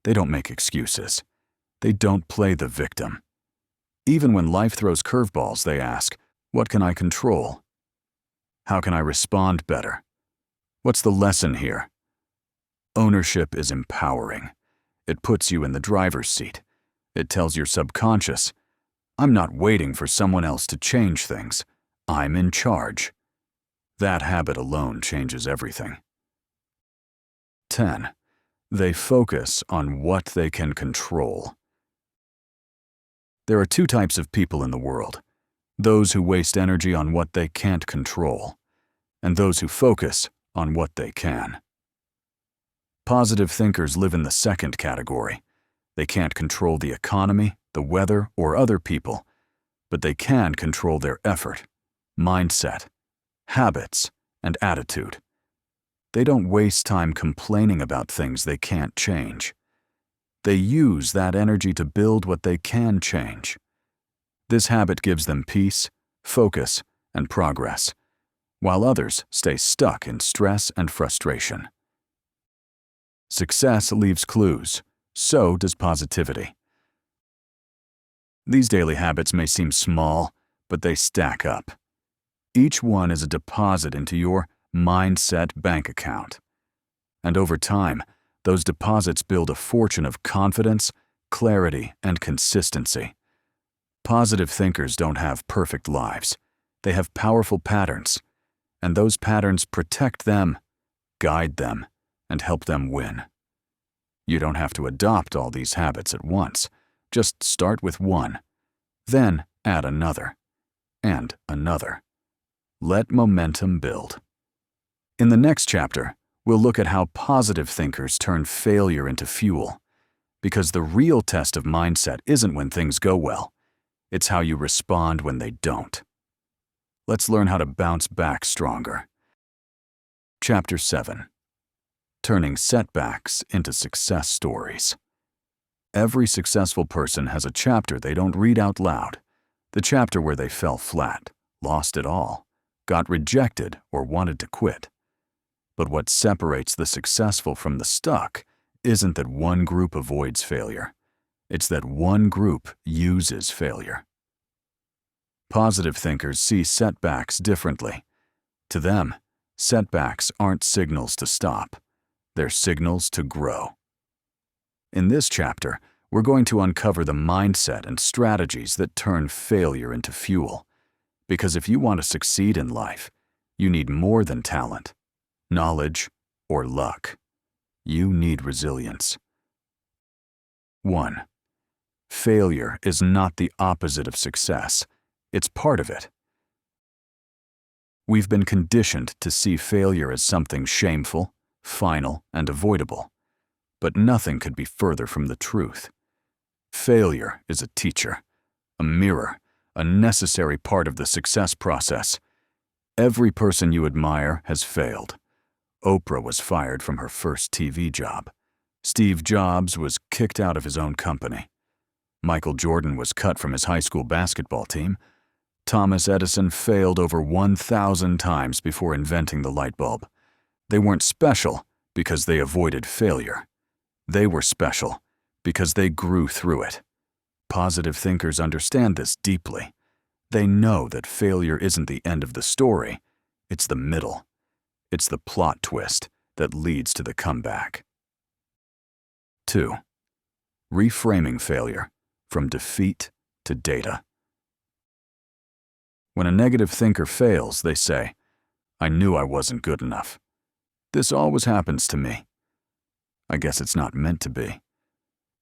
They don't make excuses. They don't play the victim. Even when life throws curveballs, they ask, what can I control? How can I respond better? What's the lesson here? Ownership is empowering. It puts you in the driver's seat. It tells your subconscious, I'm not waiting for someone else to change things. I'm in charge. That habit alone changes everything. 10. They focus on what they can control. There are two types of people in the world. Those who waste energy on what they can't control, and those who focus on what they can. Positive thinkers live in the second category. They can't control the economy, the weather, or other people, but they can control their effort, mindset, habits, and attitude. They don't waste time complaining about things they can't change. They use that energy to build what they can change. This habit gives them peace, focus, and progress, while others stay stuck in stress and frustration. Success leaves clues, so does positivity. These daily habits may seem small, but they stack up. Each one is a deposit into your mindset bank account. And over time, those deposits build a fortune of confidence, clarity, and consistency. Positive thinkers don't have perfect lives. They have powerful patterns, and those patterns protect them, guide them, and help them win. You don't have to adopt all these habits at once. Just start with one, then add another, and another. Let momentum build. In the next chapter, we'll look at how positive thinkers turn failure into fuel, because the real test of mindset isn't when things go well. It's how you respond when they don't. Let's learn how to bounce back stronger. Chapter 7. Turning setbacks into success stories. Every successful person has a chapter they don't read out loud, the chapter where they fell flat, lost it all, got rejected, or wanted to quit. But what separates the successful from the stuck isn't that one group avoids failure. It's that one group uses failure. Positive thinkers see setbacks differently. To them, setbacks aren't signals to stop. They're signals to grow. In this chapter, we're going to uncover the mindset and strategies that turn failure into fuel. Because if you want to succeed in life, you need more than talent, knowledge, or luck. You need resilience. 1. Failure is not the opposite of success. It's part of it. We've been conditioned to see failure as something shameful, final, and avoidable. But nothing could be further from the truth. Failure is a teacher, a mirror, a necessary part of the success process. Every person you admire has failed. Oprah was fired from her first TV job. Steve Jobs was kicked out of his own company. Michael Jordan was cut from his high school basketball team. Thomas Edison failed over 1,000 times before inventing the light bulb. They weren't special because they avoided failure. They were special because they grew through it. Positive thinkers understand this deeply. They know that failure isn't the end of the story. It's the middle. It's the plot twist that leads to the comeback. 2. Reframing failure from defeat to data. When a negative thinker fails, they say, "I knew I wasn't good enough. This always happens to me. I guess it's not meant to be."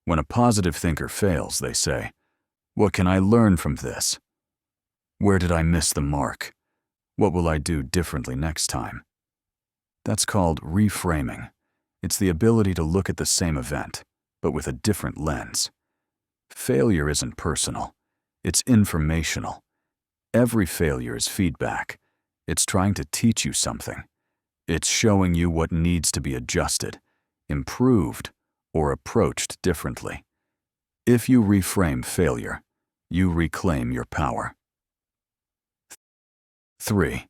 When a positive thinker fails, they say, "What can I learn from this? Where did I miss the mark? What will I do differently next time?" That's called reframing. It's the ability to look at the same event, but with a different lens. Failure isn't personal. It's informational. Every failure is feedback. It's trying to teach you something. It's showing you what needs to be adjusted, improved, or approached differently. If you reframe failure, you reclaim your power. 3.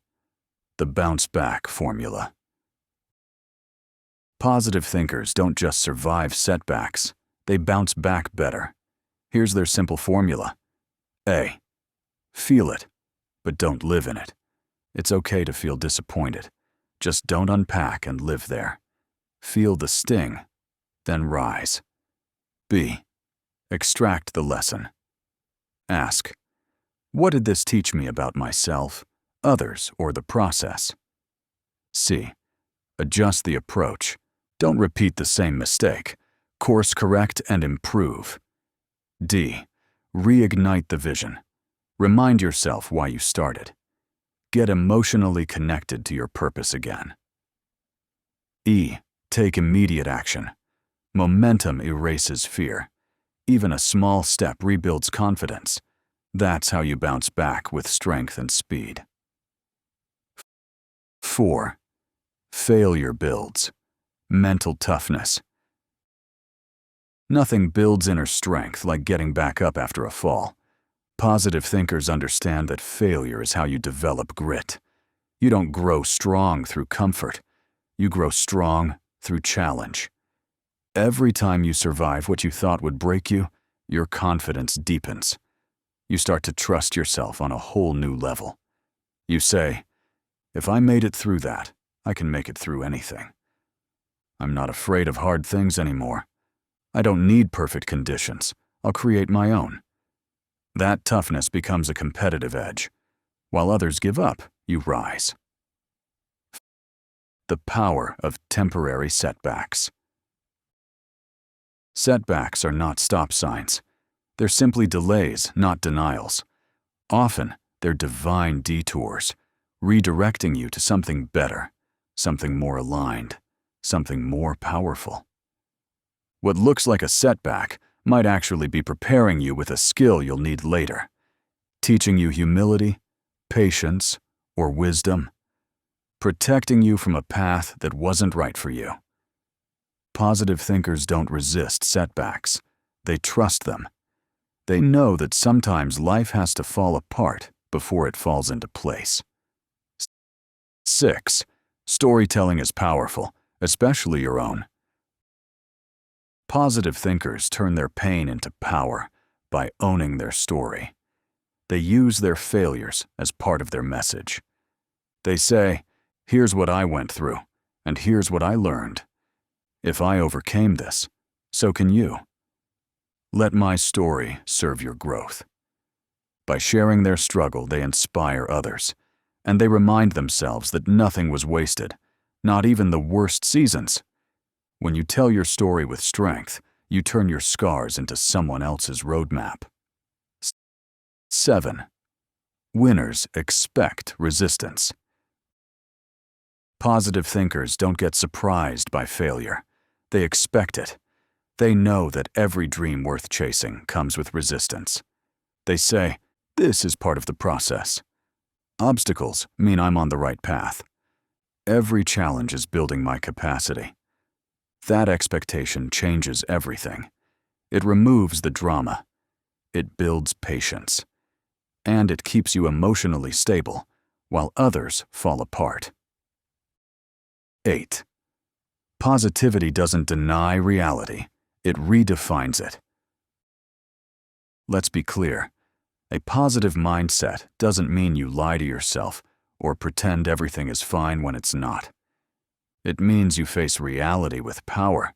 The bounce back formula. Positive thinkers don't just survive setbacks, they bounce back better. Here's their simple formula. A. Feel it, but don't live in it. It's okay to feel disappointed. Just don't unpack and live there. Feel the sting, then rise. B. Extract the lesson. Ask, what did this teach me about myself, others, or the process? C. Adjust the approach. Don't repeat the same mistake. Course correct and improve. D. Reignite the vision. Remind yourself why you started. Get emotionally connected to your purpose again. E. Take immediate action. Momentum erases fear. Even a small step rebuilds confidence. That's how you bounce back with strength and speed. 4. Failure builds mental toughness. Nothing builds inner strength like getting back up after a fall. Positive thinkers understand that failure is how you develop grit. You don't grow strong through comfort. You grow strong through challenge. Every time you survive what you thought would break you, your confidence deepens. You start to trust yourself on a whole new level. You say, if I made it through that, I can make it through anything. I'm not afraid of hard things anymore. I don't need perfect conditions. I'll create my own. That toughness becomes a competitive edge. While others give up, you rise. The power of temporary setbacks. Setbacks are not stop signs. They're simply delays, not denials. Often, they're divine detours, redirecting you to something better, something more aligned, something more powerful. What looks like a setback might actually be preparing you with a skill you'll need later, teaching you humility, patience, or wisdom, protecting you from a path that wasn't right for you. Positive thinkers don't resist setbacks. They trust them. They know that sometimes life has to fall apart before it falls into place. 6. Storytelling is powerful, especially your own. Positive thinkers turn their pain into power by owning their story. They use their failures as part of their message. They say, here's what I went through, and here's what I learned. If I overcame this, so can you. Let my story serve your growth. By sharing their struggle, they inspire others, and they remind themselves that nothing was wasted, not even the worst seasons. When you tell your story with strength, you turn your scars into someone else's roadmap. 7. Winners expect resistance. Positive thinkers don't get surprised by failure. They expect it. They know that every dream worth chasing comes with resistance. They say, this is part of the process. Obstacles mean I'm on the right path. Every challenge is building my capacity. That expectation changes everything. It removes the drama. It builds patience. And it keeps you emotionally stable, while others fall apart. 8. Positivity doesn't deny reality. It redefines it. Let's be clear. A positive mindset doesn't mean you lie to yourself or pretend everything is fine when it's not. It means you face reality with power.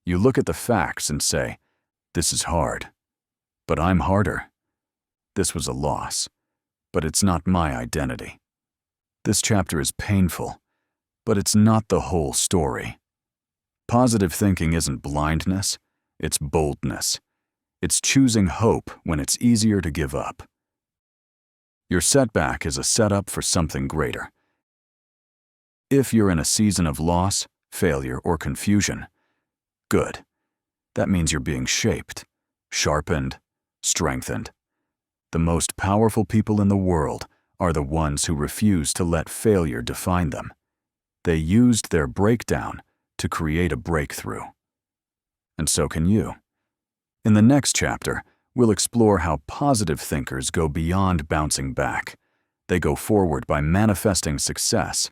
You look at the facts and say, this is hard, but I'm harder. This was a loss, but it's not my identity. This chapter is painful, but it's not the whole story. Positive thinking isn't blindness, it's boldness. It's choosing hope when it's easier to give up. Your setback is a setup for something greater. If you're in a season of loss, failure, or confusion, good. That means you're being shaped, sharpened, strengthened. The most powerful people in the world are the ones who refuse to let failure define them. They used their breakdown to create a breakthrough. And so can you. In the next chapter, we'll explore how positive thinkers go beyond bouncing back. They go forward by manifesting success.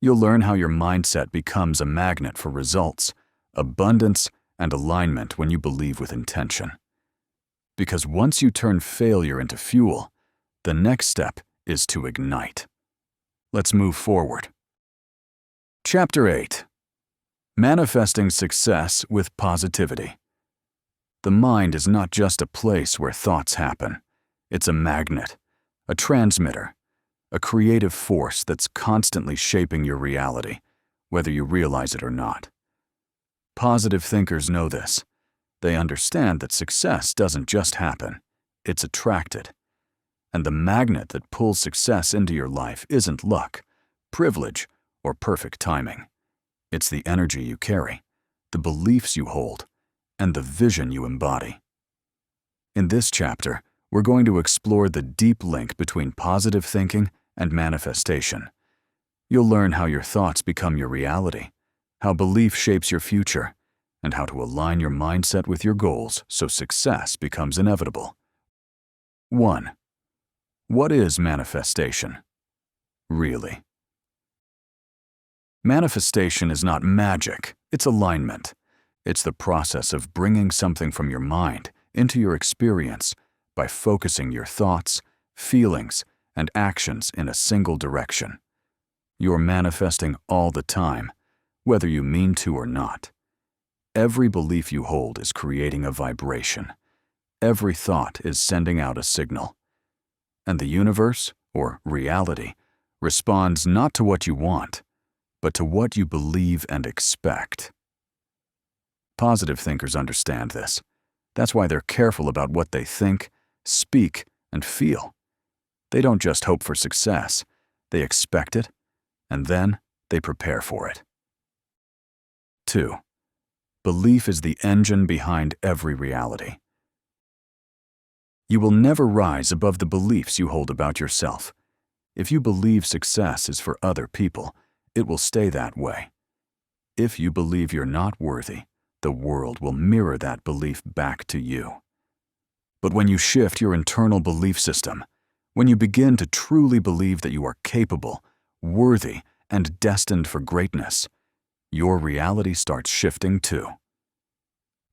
You'll learn how your mindset becomes a magnet for results, abundance, and alignment when you believe with intention. Because once you turn failure into fuel, the next step is to ignite. Let's move forward. Chapter 8. Manifesting Success with Positivity. The mind is not just a place where thoughts happen. It's a magnet, a transmitter, a creative force that's constantly shaping your reality, whether you realize it or not. Positive thinkers know this. They understand that success doesn't just happen, it's attracted. And the magnet that pulls success into your life isn't luck, privilege, or perfect timing. It's the energy you carry, the beliefs you hold, and the vision you embody. In this chapter, we're going to explore the deep link between positive thinking and manifestation. You'll learn how your thoughts become your reality, how belief shapes your future, and how to align your mindset with your goals so success becomes inevitable. 1. What is manifestation? Really? Manifestation is not magic, it's alignment. It's the process of bringing something from your mind into your experience by focusing your thoughts, feelings, and actions in a single direction. You're manifesting all the time, whether you mean to or not. Every belief you hold is creating a vibration. Every thought is sending out a signal. And the universe, or reality, responds not to what you want, but to what you believe and expect. Positive thinkers understand this. That's why they're careful about what they think, speak, and feel. They don't just hope for success, they expect it, and then they prepare for it. 2. Belief is the engine behind every reality. You will never rise above the beliefs you hold about yourself. If you believe success is for other people, it will stay that way. If you believe you're not worthy, the world will mirror that belief back to you. But when you shift your internal belief system, when you begin to truly believe that you are capable, worthy, and destined for greatness, your reality starts shifting too.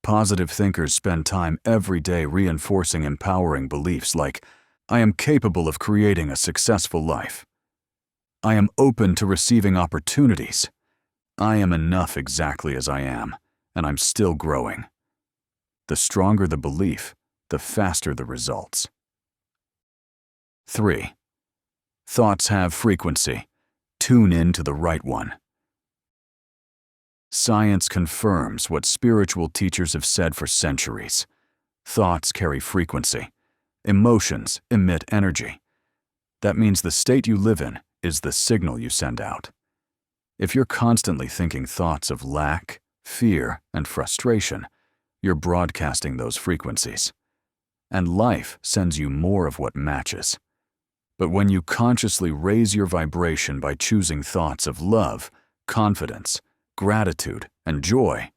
Positive thinkers spend time every day reinforcing empowering beliefs like, I am capable of creating a successful life. I am open to receiving opportunities. I am enough exactly as I am, and I'm still growing. The stronger the belief, the faster the results. 3. Thoughts have frequency. Tune in to the right one. Science confirms what spiritual teachers have said for centuries. Thoughts carry frequency. Emotions emit energy. That means the state you live in is the signal you send out. If you're constantly thinking thoughts of lack, fear, and frustration, you're broadcasting those frequencies. And life sends you more of what matches. But when you consciously raise your vibration by choosing thoughts of love, confidence, gratitude, and joy,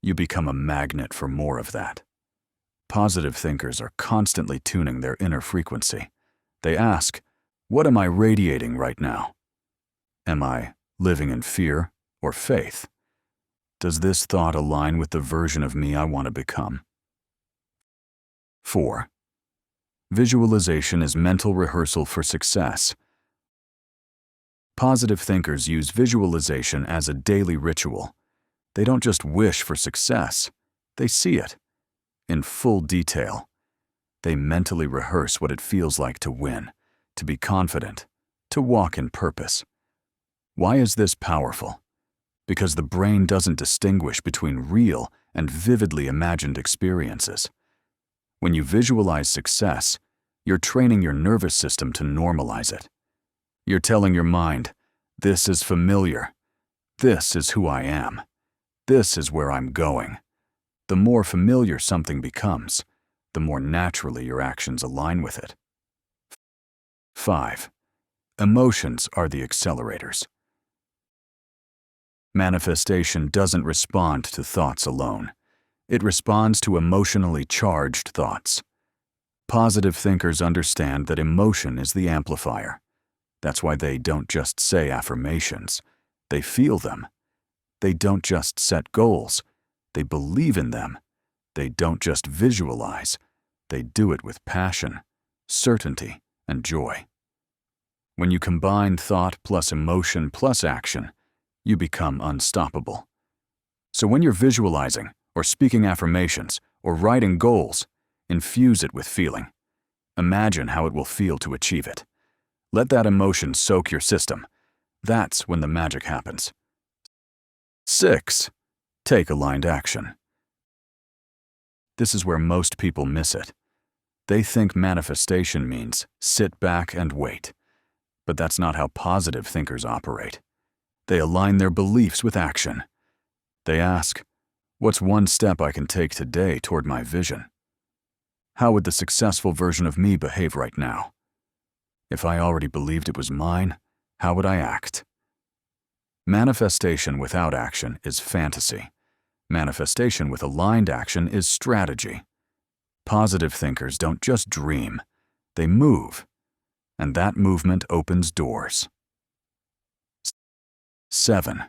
you become a magnet for more of that. Positive thinkers are constantly tuning their inner frequency. They ask, what am I radiating right now? Am I living in fear or faith? Does this thought align with the version of me I want to become? 4. Visualization is mental rehearsal for success. Positive thinkers use visualization as a daily ritual. They don't just wish for success, they see it in full detail. They mentally rehearse what it feels like to win, to be confident, to walk in purpose. Why is this powerful? Because the brain doesn't distinguish between real and vividly imagined experiences. When you visualize success, you're training your nervous system to normalize it. You're telling your mind, this is familiar. This is who I am. This is where I'm going. The more familiar something becomes, the more naturally your actions align with it. 5. Emotions are the accelerators. Manifestation doesn't respond to thoughts alone. It responds to emotionally charged thoughts. Positive thinkers understand that emotion is the amplifier. That's why they don't just say affirmations. They feel them. They don't just set goals. They believe in them. They don't just visualize. They do it with passion, certainty, and joy. When you combine thought plus emotion plus action, you become unstoppable. So when you're visualizing, or speaking affirmations, or writing goals, infuse it with feeling. Imagine how it will feel to achieve it. Let that emotion soak your system. That's when the magic happens. 6. Take aligned action. This is where most people miss it. They think manifestation means sit back and wait. But that's not how positive thinkers operate. They align their beliefs with action. They ask, what's one step I can take today toward my vision? How would the successful version of me behave right now? If I already believed it was mine, how would I act? Manifestation without action is fantasy. Manifestation with aligned action is strategy. Positive thinkers don't just dream, they move, and that movement opens doors. 7.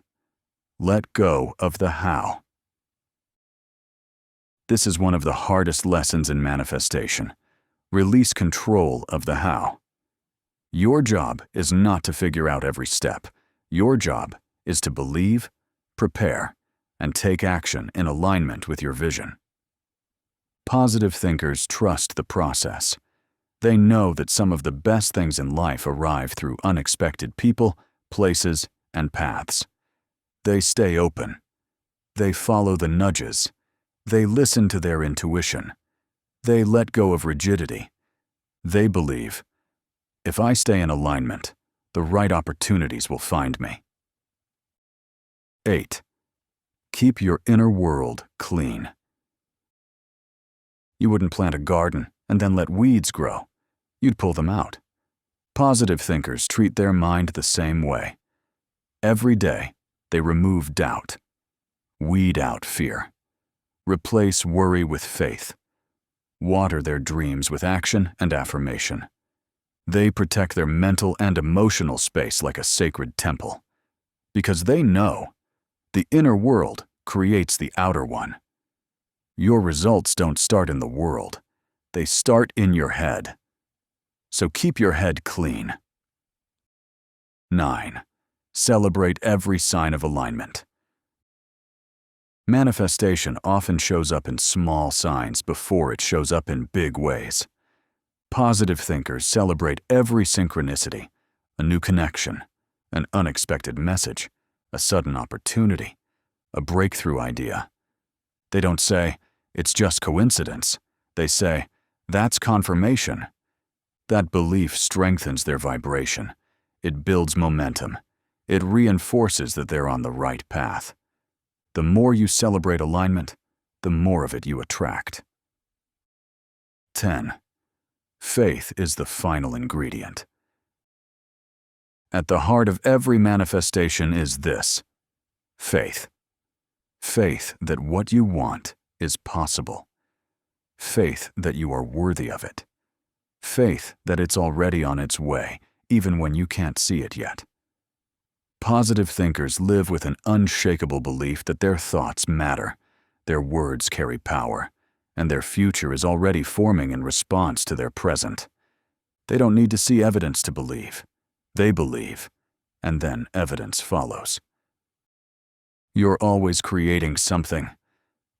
Let go of the how. This is one of the hardest lessons in manifestation. Release control of the how. Your job is not to figure out every step. Your job is to believe, prepare, and take action in alignment with your vision. Positive thinkers trust the process. They know that some of the best things in life arrive through unexpected people, places, and paths. They stay open. They follow the nudges. They listen to their intuition. They let go of rigidity. They believe, if I stay in alignment, the right opportunities will find me. 8. Keep your inner world clean. You wouldn't plant a garden and then let weeds grow. You'd pull them out. Positive thinkers treat their mind the same way. Every day, they remove doubt. Weed out fear. Replace worry with faith. Water their dreams with action and affirmation. They protect their mental and emotional space like a sacred temple. Because they know the inner world creates the outer one. Your results don't start in the world. They start in your head. So keep your head clean. 9. Celebrate every sign of alignment. Manifestation often shows up in small signs before it shows up in big ways. Positive thinkers celebrate every synchronicity, a new connection, an unexpected message, a sudden opportunity, a breakthrough idea. They don't say, it's just coincidence. They say, that's confirmation. That belief strengthens their vibration. It builds momentum. It reinforces that they're on the right path. The more you celebrate alignment, the more of it you attract. 10. Faith is the final ingredient. At the heart of every manifestation is this: faith. Faith that what you want is possible. Faith that you are worthy of it. Faith that it's already on its way, even when you can't see it yet. Positive thinkers live with an unshakable belief that their thoughts matter, their words carry power, and their future is already forming in response to their present. They don't need to see evidence to believe. They believe, and then evidence follows. You're always creating something,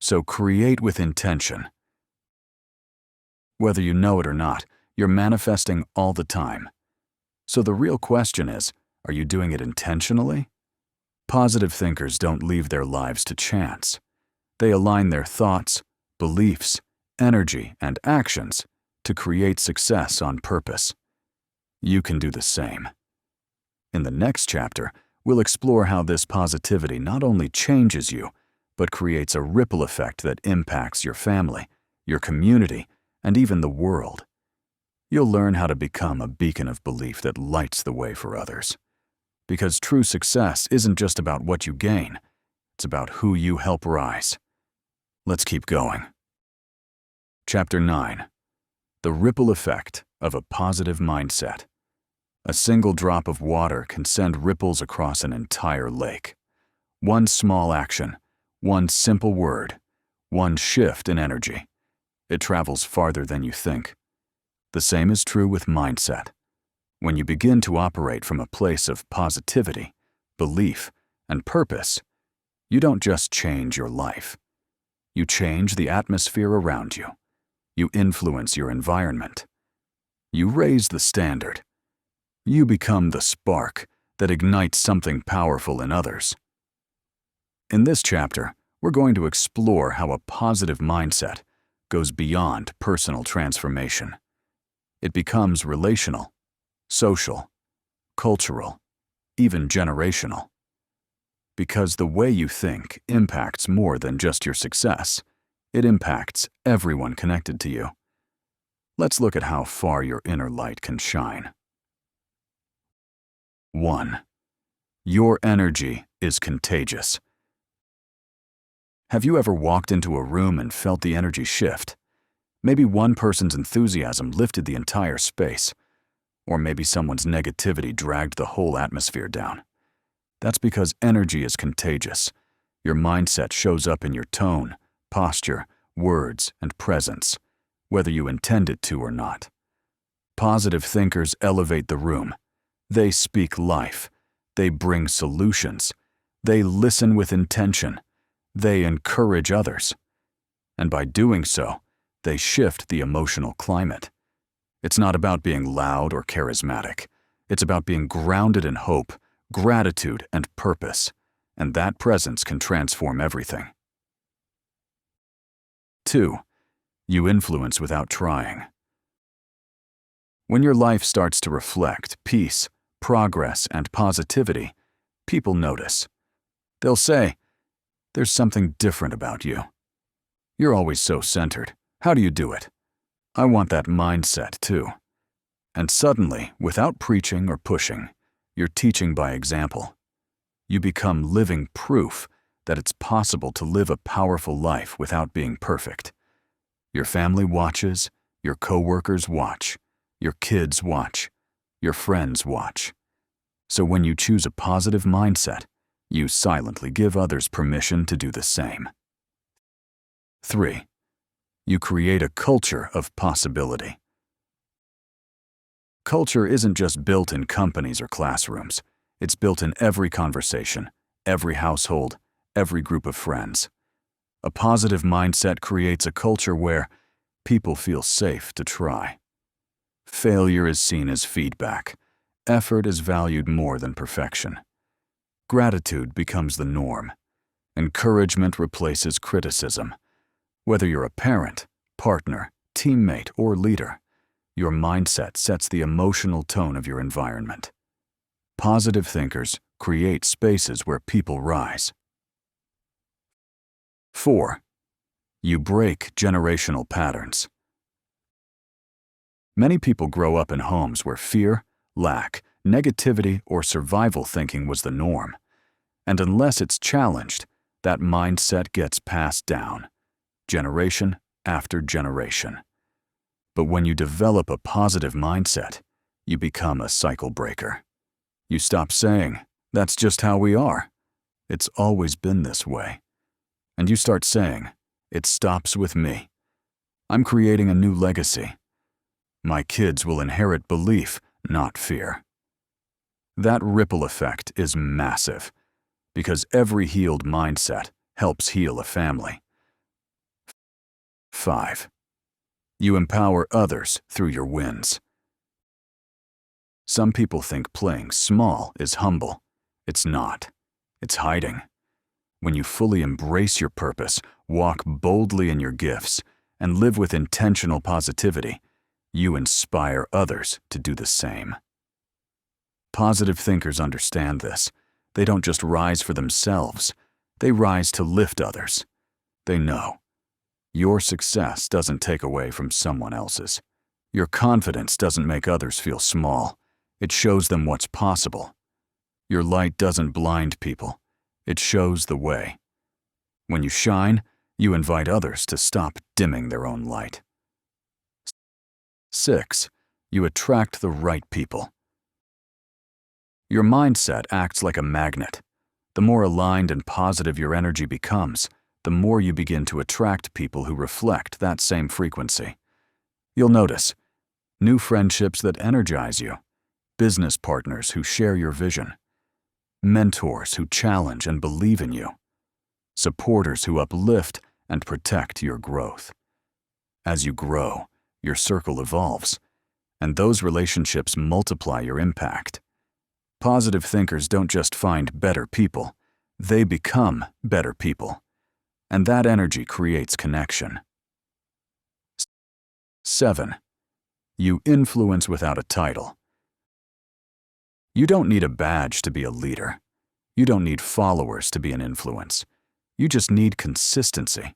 so create with intention. Whether you know it or not, you're manifesting all the time. So the real question is, are you doing it intentionally? Positive thinkers don't leave their lives to chance. They align their thoughts, beliefs, energy, and actions to create success on purpose. You can do the same. In the next chapter, we'll explore how this positivity not only changes you, but creates a ripple effect that impacts your family, your community, and even the world. You'll learn how to become a beacon of belief that lights the way for others. Because true success isn't just about what you gain, it's about who you help rise. Let's keep going. Chapter 9. The ripple effect of a positive mindset. A single drop of water can send ripples across an entire lake. One small action, one simple word, one shift in energy. It travels farther than you think. The same is true with mindset. When you begin to operate from a place of positivity, belief, and purpose, you don't just change your life. You change the atmosphere around you. You influence your environment. You raise the standard. You become the spark that ignites something powerful in others. In this chapter, we're going to explore how a positive mindset, goes beyond personal transformation. It becomes relational, social, cultural, even generational. Because the way you think impacts more than just your success. It impacts everyone connected to you. Let's look at how far your inner light can shine. 1. Your energy is contagious. Have you ever walked into a room and felt the energy shift? Maybe one person's enthusiasm lifted the entire space, or maybe someone's negativity dragged the whole atmosphere down. That's because energy is contagious. Your mindset shows up in your tone, posture, words, and presence, whether you intend it to or not. Positive thinkers elevate the room. They speak life. They bring solutions. They listen with intention. They encourage others. And by doing so, they shift the emotional climate. It's not about being loud or charismatic. It's about being grounded in hope, gratitude, and purpose. And that presence can transform everything. 2. You influence without trying. When your life starts to reflect peace, progress, and positivity, people notice. They'll say, "There's something different about you. You're always so centered. How do you do it?" I want that mindset too. And suddenly, without preaching or pushing, you're teaching by example. You become living proof that it's possible to live a powerful life without being perfect. Your family watches, your coworkers watch, your kids watch, your friends watch. So when you choose a positive mindset, you silently give others permission to do the same. 3. You create a culture of possibility. Culture isn't just built in companies or classrooms. It's built in every conversation, every household, every group of friends. A positive mindset creates a culture where people feel safe to try. Failure is seen as feedback. Effort is valued more than perfection. Gratitude becomes the norm. Encouragement replaces criticism. Whether you're a parent, partner, teammate, or leader, your mindset sets the emotional tone of your environment. Positive thinkers create spaces where people rise. 4. You break generational patterns. Many people grow up in homes where fear, lack, negativity, or survival thinking was the norm. And unless it's challenged, that mindset gets passed down, generation after generation. But when you develop a positive mindset, you become a cycle breaker. You stop saying, "That's just how we are. It's always been this way." And you start saying, "It stops with me. I'm creating a new legacy. My kids will inherit belief, not fear." That ripple effect is massive, because every healed mindset helps heal a family. 5. You empower others through your wins. Some people think playing small is humble. It's not. It's hiding. When you fully embrace your purpose, walk boldly in your gifts, and live with intentional positivity, you inspire others to do the same. Positive thinkers understand this. They don't just rise for themselves. They rise to lift others. They know your success doesn't take away from someone else's. Your confidence doesn't make others feel small. It shows them what's possible. Your light doesn't blind people. It shows the way. When you shine, you invite others to stop dimming their own light. 6. You attract the right people. Your mindset acts like a magnet. The more aligned and positive your energy becomes, the more you begin to attract people who reflect that same frequency. You'll notice new friendships that energize you, business partners who share your vision, mentors who challenge and believe in you, supporters who uplift and protect your growth. As you grow, your circle evolves, and those relationships multiply your impact. Positive thinkers don't just find better people, they become better people. And that energy creates connection. 7. You influence without a title. You don't need a badge to be a leader. You don't need followers to be an influence. You just need consistency.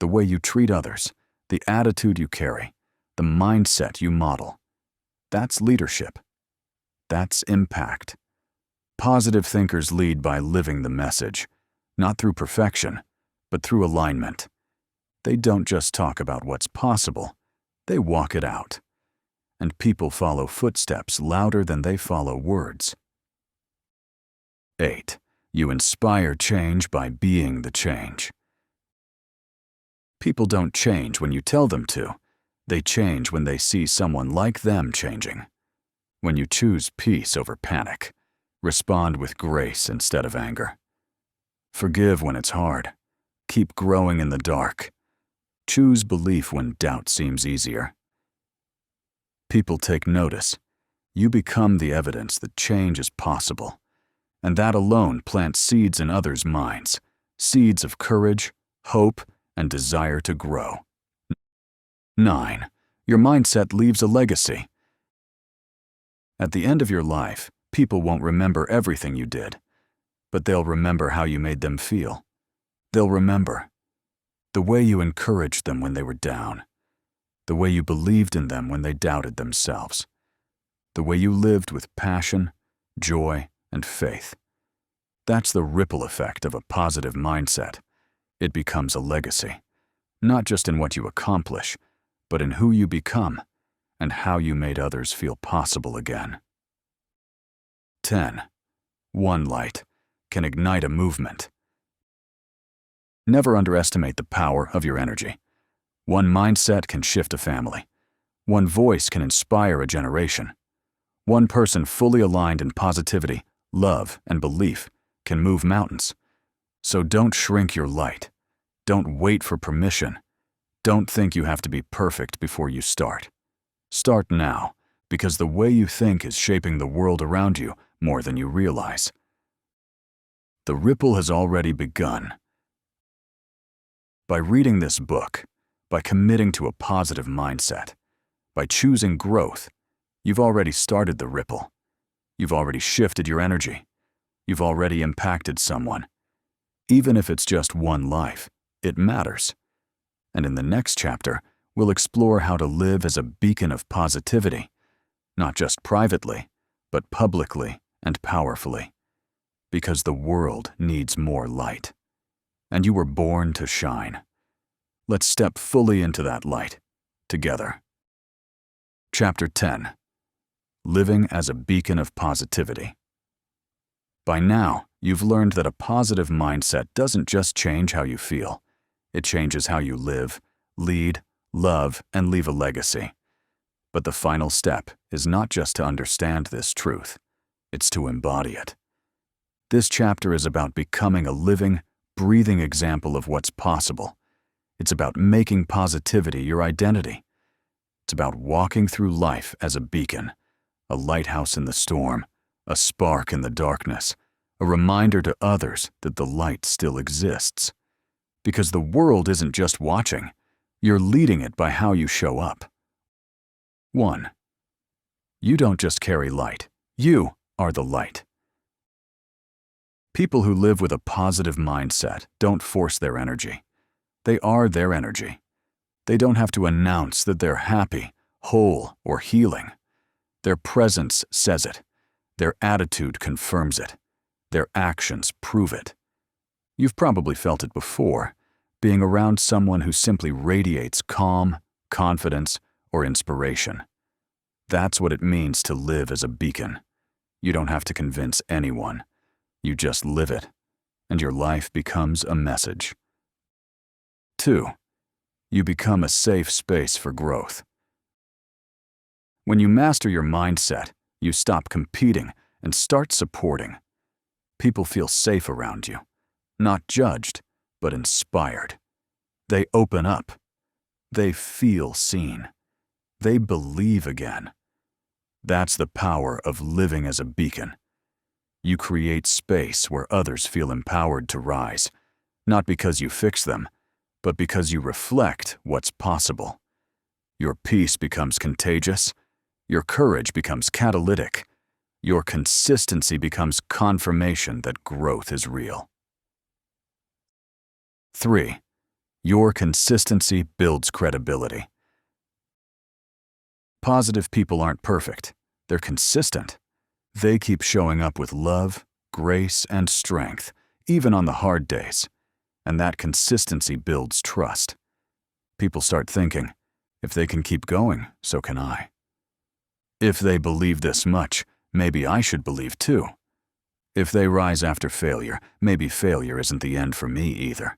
The way you treat others, the attitude you carry, the mindset you model. That's leadership. That's impact. Positive thinkers lead by living the message, not through perfection, but through alignment. They don't just talk about what's possible, they walk it out. And people follow footsteps louder than they follow words. 8. You inspire change by being the change. People don't change when you tell them to. They change when they see someone like them changing. When you choose peace over panic, respond with grace instead of anger. Forgive when it's hard. Keep growing in the dark. Choose belief when doubt seems easier. People take notice. You become the evidence that change is possible. And that alone plants seeds in others' minds, seeds of courage, hope, and desire to grow. 9. Your mindset leaves a legacy. At the end of your life, people won't remember everything you did, but they'll remember how you made them feel. They'll remember the way you encouraged them when they were down, the way you believed in them when they doubted themselves, the way you lived with passion, joy, and faith. That's the ripple effect of a positive mindset. It becomes a legacy, not just in what you accomplish, but in who you become and how you made others feel possible again. 10. One light can ignite a movement. Never underestimate the power of your energy. One mindset can shift a family. One voice can inspire a generation. One person fully aligned in positivity, love, and belief can move mountains. So don't shrink your light. Don't wait for permission. Don't think you have to be perfect before you start. Start now, because the way you think is shaping the world around you more than you realize. The ripple has already begun. By reading this book, by committing to a positive mindset, by choosing growth, you've already started the ripple. You've already shifted your energy. You've already impacted someone. Even if it's just one life, it matters. And in the next chapter, we'll explore how to live as a beacon of positivity, not just privately, but publicly and powerfully. Because the world needs more light. And you were born to shine. Let's step fully into that light, together. Chapter 10. Living as a beacon of positivity. By now, you've learned that a positive mindset doesn't just change how you feel. It changes how you live, lead, love, and leave a legacy. But the final step is not just to understand this truth. It's to embody it. This chapter is about becoming a living, breathing example of what's possible. It's about making positivity your identity. It's about walking through life as a beacon, a lighthouse in the storm, a spark in the darkness, a reminder to others that the light still exists. Because the world isn't just watching, you're leading it by how you show up. 1. You don't just carry light, you are the light. People who live with a positive mindset don't force their energy. They are their energy. They don't have to announce that they're happy, whole, or healing. Their presence says it. Their attitude confirms it. Their actions prove it. You've probably felt it before, being around someone who simply radiates calm, confidence, or inspiration. That's what it means to live as a beacon. You don't have to convince anyone. You just live it, and your life becomes a message. 2. You become a safe space for growth. When you master your mindset, you stop competing and start supporting. People feel safe around you, not judged, but inspired. They open up. They feel seen. They believe again. That's the power of living as a beacon. You create space where others feel empowered to rise, not because you fix them, but because you reflect what's possible. Your peace becomes contagious. Your courage becomes catalytic. Your consistency becomes confirmation that growth is real. 3. Your consistency builds credibility. Positive people aren't perfect. They're consistent. They keep showing up with love, grace, and strength, even on the hard days. And that consistency builds trust. People start thinking, if they can keep going, so can I. If they believe this much, maybe I should believe too. If they rise after failure, maybe failure isn't the end for me either.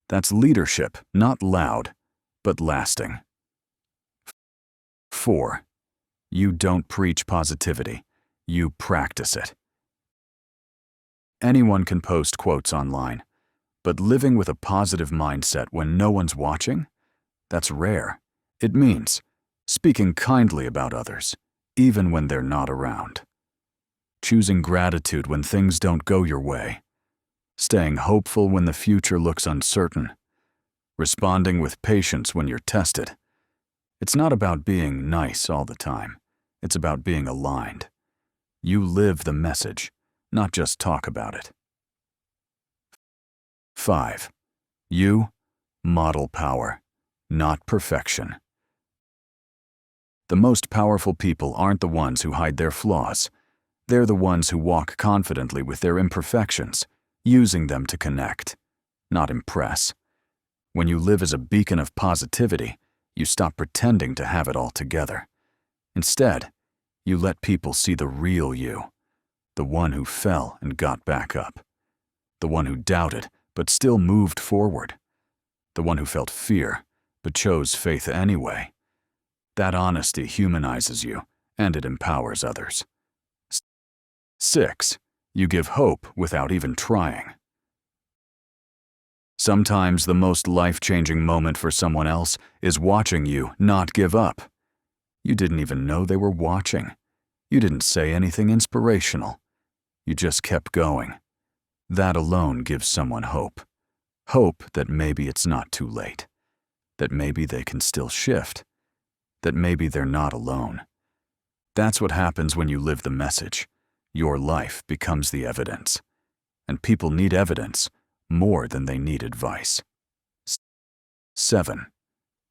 That's leadership, not loud, but lasting. 4. You don't preach positivity. You practice it. Anyone can post quotes online, but living with a positive mindset when no one's watching? That's rare. It means speaking kindly about others, even when they're not around. Choosing gratitude when things don't go your way. Staying hopeful when the future looks uncertain. Responding with patience when you're tested. It's not about being nice all the time. It's about being aligned. You live the message, not just talk about it. 5. You model power, not perfection. The most powerful people aren't the ones who hide their flaws. They're the ones who walk confidently with their imperfections, using them to connect, not impress. When you live as a beacon of positivity, you stop pretending to have it all together. Instead, you let people see the real you, the one who fell and got back up, the one who doubted but still moved forward, the one who felt fear but chose faith anyway. That honesty humanizes you, and it empowers others. 6. You give hope without even trying. Sometimes the most life-changing moment for someone else is watching you not give up. You didn't even know they were watching. You didn't say anything inspirational. You just kept going. That alone gives someone hope. Hope that maybe it's not too late. That maybe they can still shift. That maybe they're not alone. That's what happens when you live the message. Your life becomes the evidence. And people need evidence more than they need advice. 7.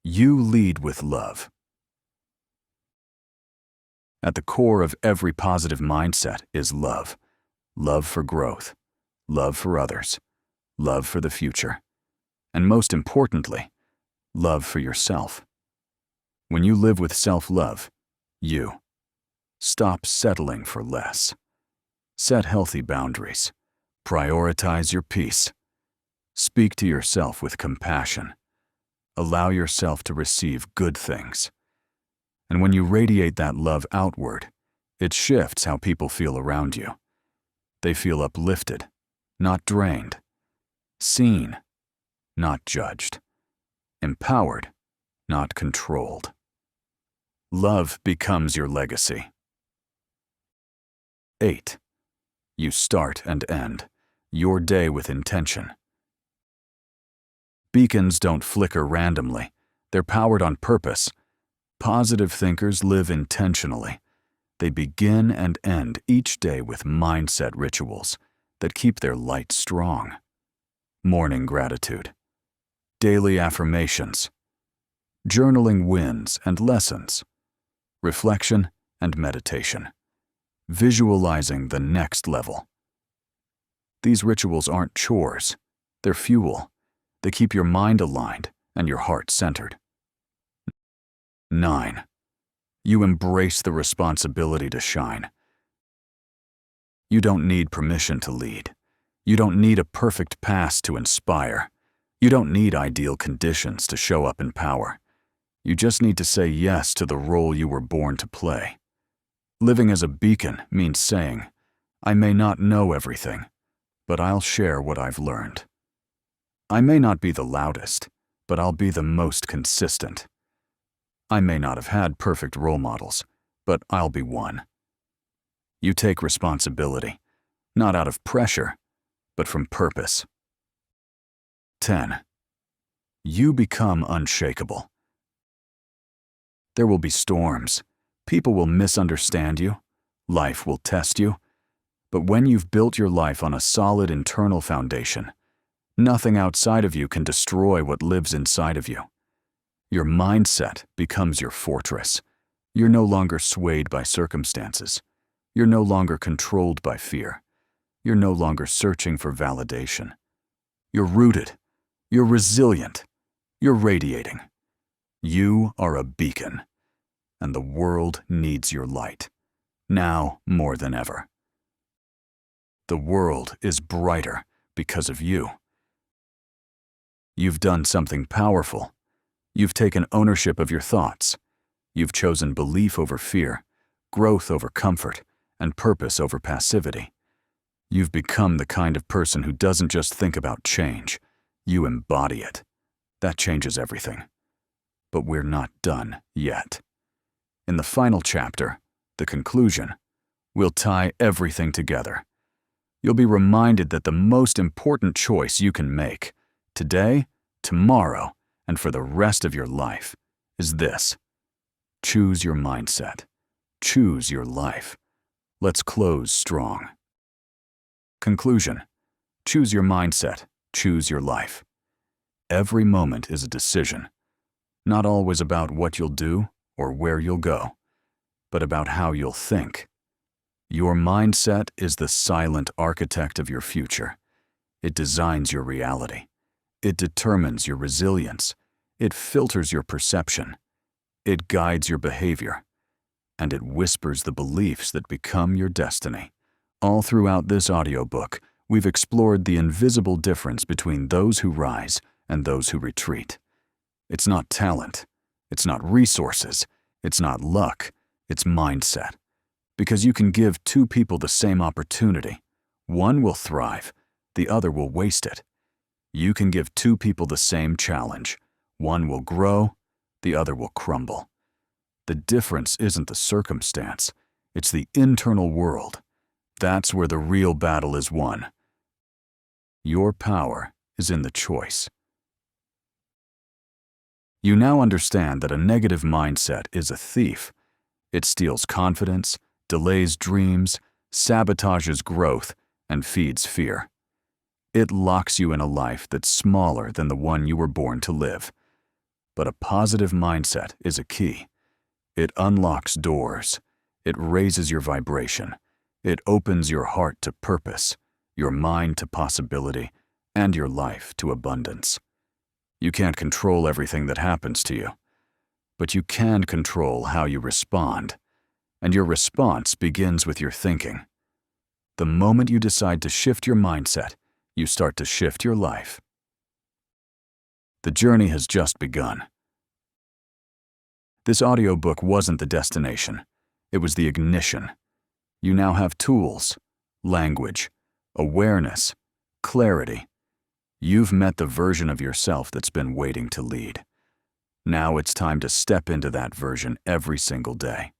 You lead with love. At the core of every positive mindset is love. Love for growth, love for others, love for the future, and most importantly, love for yourself. When you live with self-love, you stop settling for less. Set healthy boundaries. Prioritize your peace. Speak to yourself with compassion. Allow yourself to receive good things. And when you radiate that love outward, it shifts how people feel around you. They feel uplifted, not drained. Seen, not judged. Empowered, not controlled. Love becomes your legacy. 8. You start and end your day with intention. Beacons don't flicker randomly. They're powered on purpose. Positive thinkers live intentionally. They begin and end each day with mindset rituals that keep their light strong. Morning gratitude. Daily affirmations. Journaling wins and lessons. Reflection and meditation. Visualizing the next level. These rituals aren't chores. They're fuel. They keep your mind aligned and your heart centered. 9. You embrace the responsibility to shine. You don't need permission to lead. You don't need a perfect past to inspire. You don't need ideal conditions to show up in power. You just need to say yes to the role you were born to play. Living as a beacon means saying, I may not know everything, but I'll share what I've learned. I may not be the loudest, but I'll be the most consistent. I may not have had perfect role models, but I'll be one. You take responsibility, not out of pressure, but from purpose. 10. You become unshakable. There will be storms. People will misunderstand you. Life will test you. But when you've built your life on a solid internal foundation, nothing outside of you can destroy what lives inside of you. Your mindset becomes your fortress. You're no longer swayed by circumstances. You're no longer controlled by fear. You're no longer searching for validation. You're rooted. You're resilient. You're radiating. You are a beacon, and the world needs your light, now more than ever. The world is brighter because of you. You've done something powerful. You've taken ownership of your thoughts. You've chosen belief over fear, growth over comfort, and purpose over passivity. You've become the kind of person who doesn't just think about change. You embody it. That changes everything. But we're not done yet. In the final chapter, the conclusion, we'll tie everything together. You'll be reminded that the most important choice you can make, today, tomorrow, and for the rest of your life, is this. Choose your mindset. Choose your life. Let's close strong. Conclusion. Choose your mindset. Choose your life. Every moment is a decision. Not always about what you'll do or where you'll go, but about how you'll think. Your mindset is the silent architect of your future. It designs your reality. It determines your resilience. It filters your perception. It guides your behavior. And it whispers the beliefs that become your destiny. All throughout this audiobook, we've explored the invisible difference between those who rise and those who retreat. It's not talent. It's not resources. It's not luck. It's mindset. Because you can give two people the same opportunity. One will thrive. The other will waste it. You can give two people the same challenge. One will grow. The other will crumble. The difference isn't the circumstance. It's the internal world. That's where the real battle is won. Your power is in the choice. You now understand that a negative mindset is a thief. It steals confidence, delays dreams, sabotages growth, and feeds fear. It locks you in a life that's smaller than the one you were born to live. But a positive mindset is a key. It unlocks doors. It raises your vibration. It opens your heart to purpose, your mind to possibility, and your life to abundance. You can't control everything that happens to you, but you can control how you respond, and your response begins with your thinking. The moment you decide to shift your mindset, you start to shift your life. The journey has just begun. This audiobook wasn't the destination. It was the ignition. You now have tools, language, awareness, clarity. You've met the version of yourself that's been waiting to lead. Now it's time to step into that version every single day.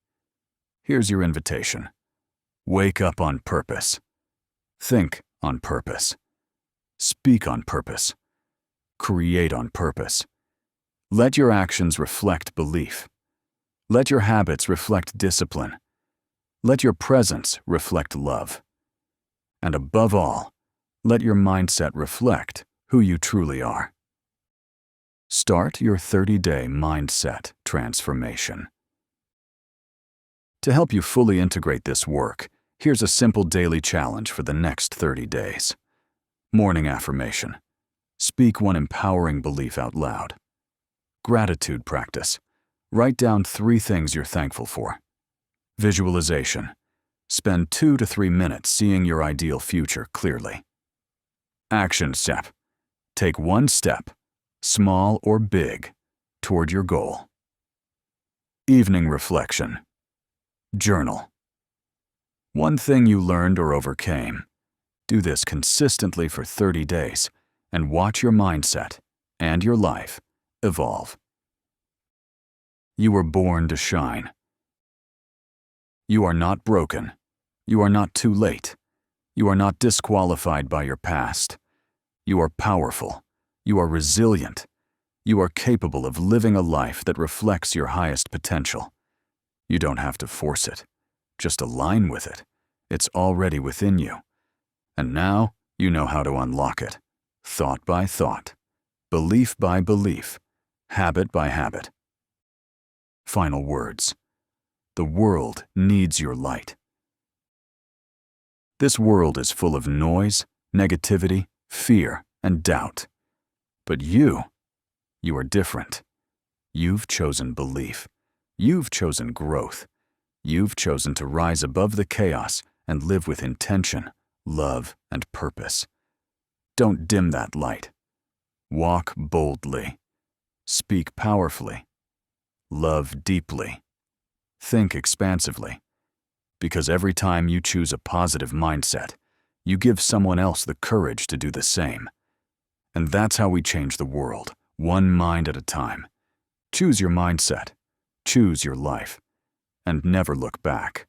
Here's your invitation. Wake up on purpose. Think on purpose. Speak on purpose. Create on purpose. Let your actions reflect belief. Let your habits reflect discipline. Let your presence reflect love. And above all, let your mindset reflect who you truly are. Start your 30-day mindset transformation. To help you fully integrate this work, here's a simple daily challenge for the next 30 days. Morning affirmation. Speak one empowering belief out loud. Gratitude practice. Write down 3 things you're thankful for. Visualization. Spend 2 to 3 minutes seeing your ideal future clearly. Action step. Take one step, small or big, toward your goal. Evening reflection. Journal. One thing you learned or overcame. Do this consistently for 30 days and watch your mindset and your life evolve. You were born to shine. You are not broken. You are not too late. You are not disqualified by your past. You are powerful. You are resilient. You are capable of living a life that reflects your highest potential. You don't have to force it. Just align with it. It's already within you. And now you know how to unlock it. Thought by thought. Belief by belief. Habit by habit. Final words. The world needs your light. This world is full of noise, negativity, fear, and doubt. But you are different. You've chosen belief. You've chosen growth. You've chosen to rise above the chaos and live with intention, love, and purpose. Don't dim that light. Walk boldly. Speak powerfully. Love deeply. Think expansively. Because every time you choose a positive mindset, you give someone else the courage to do the same. And that's how we change the world, one mind at a time. Choose your mindset. Choose your life. And never look back.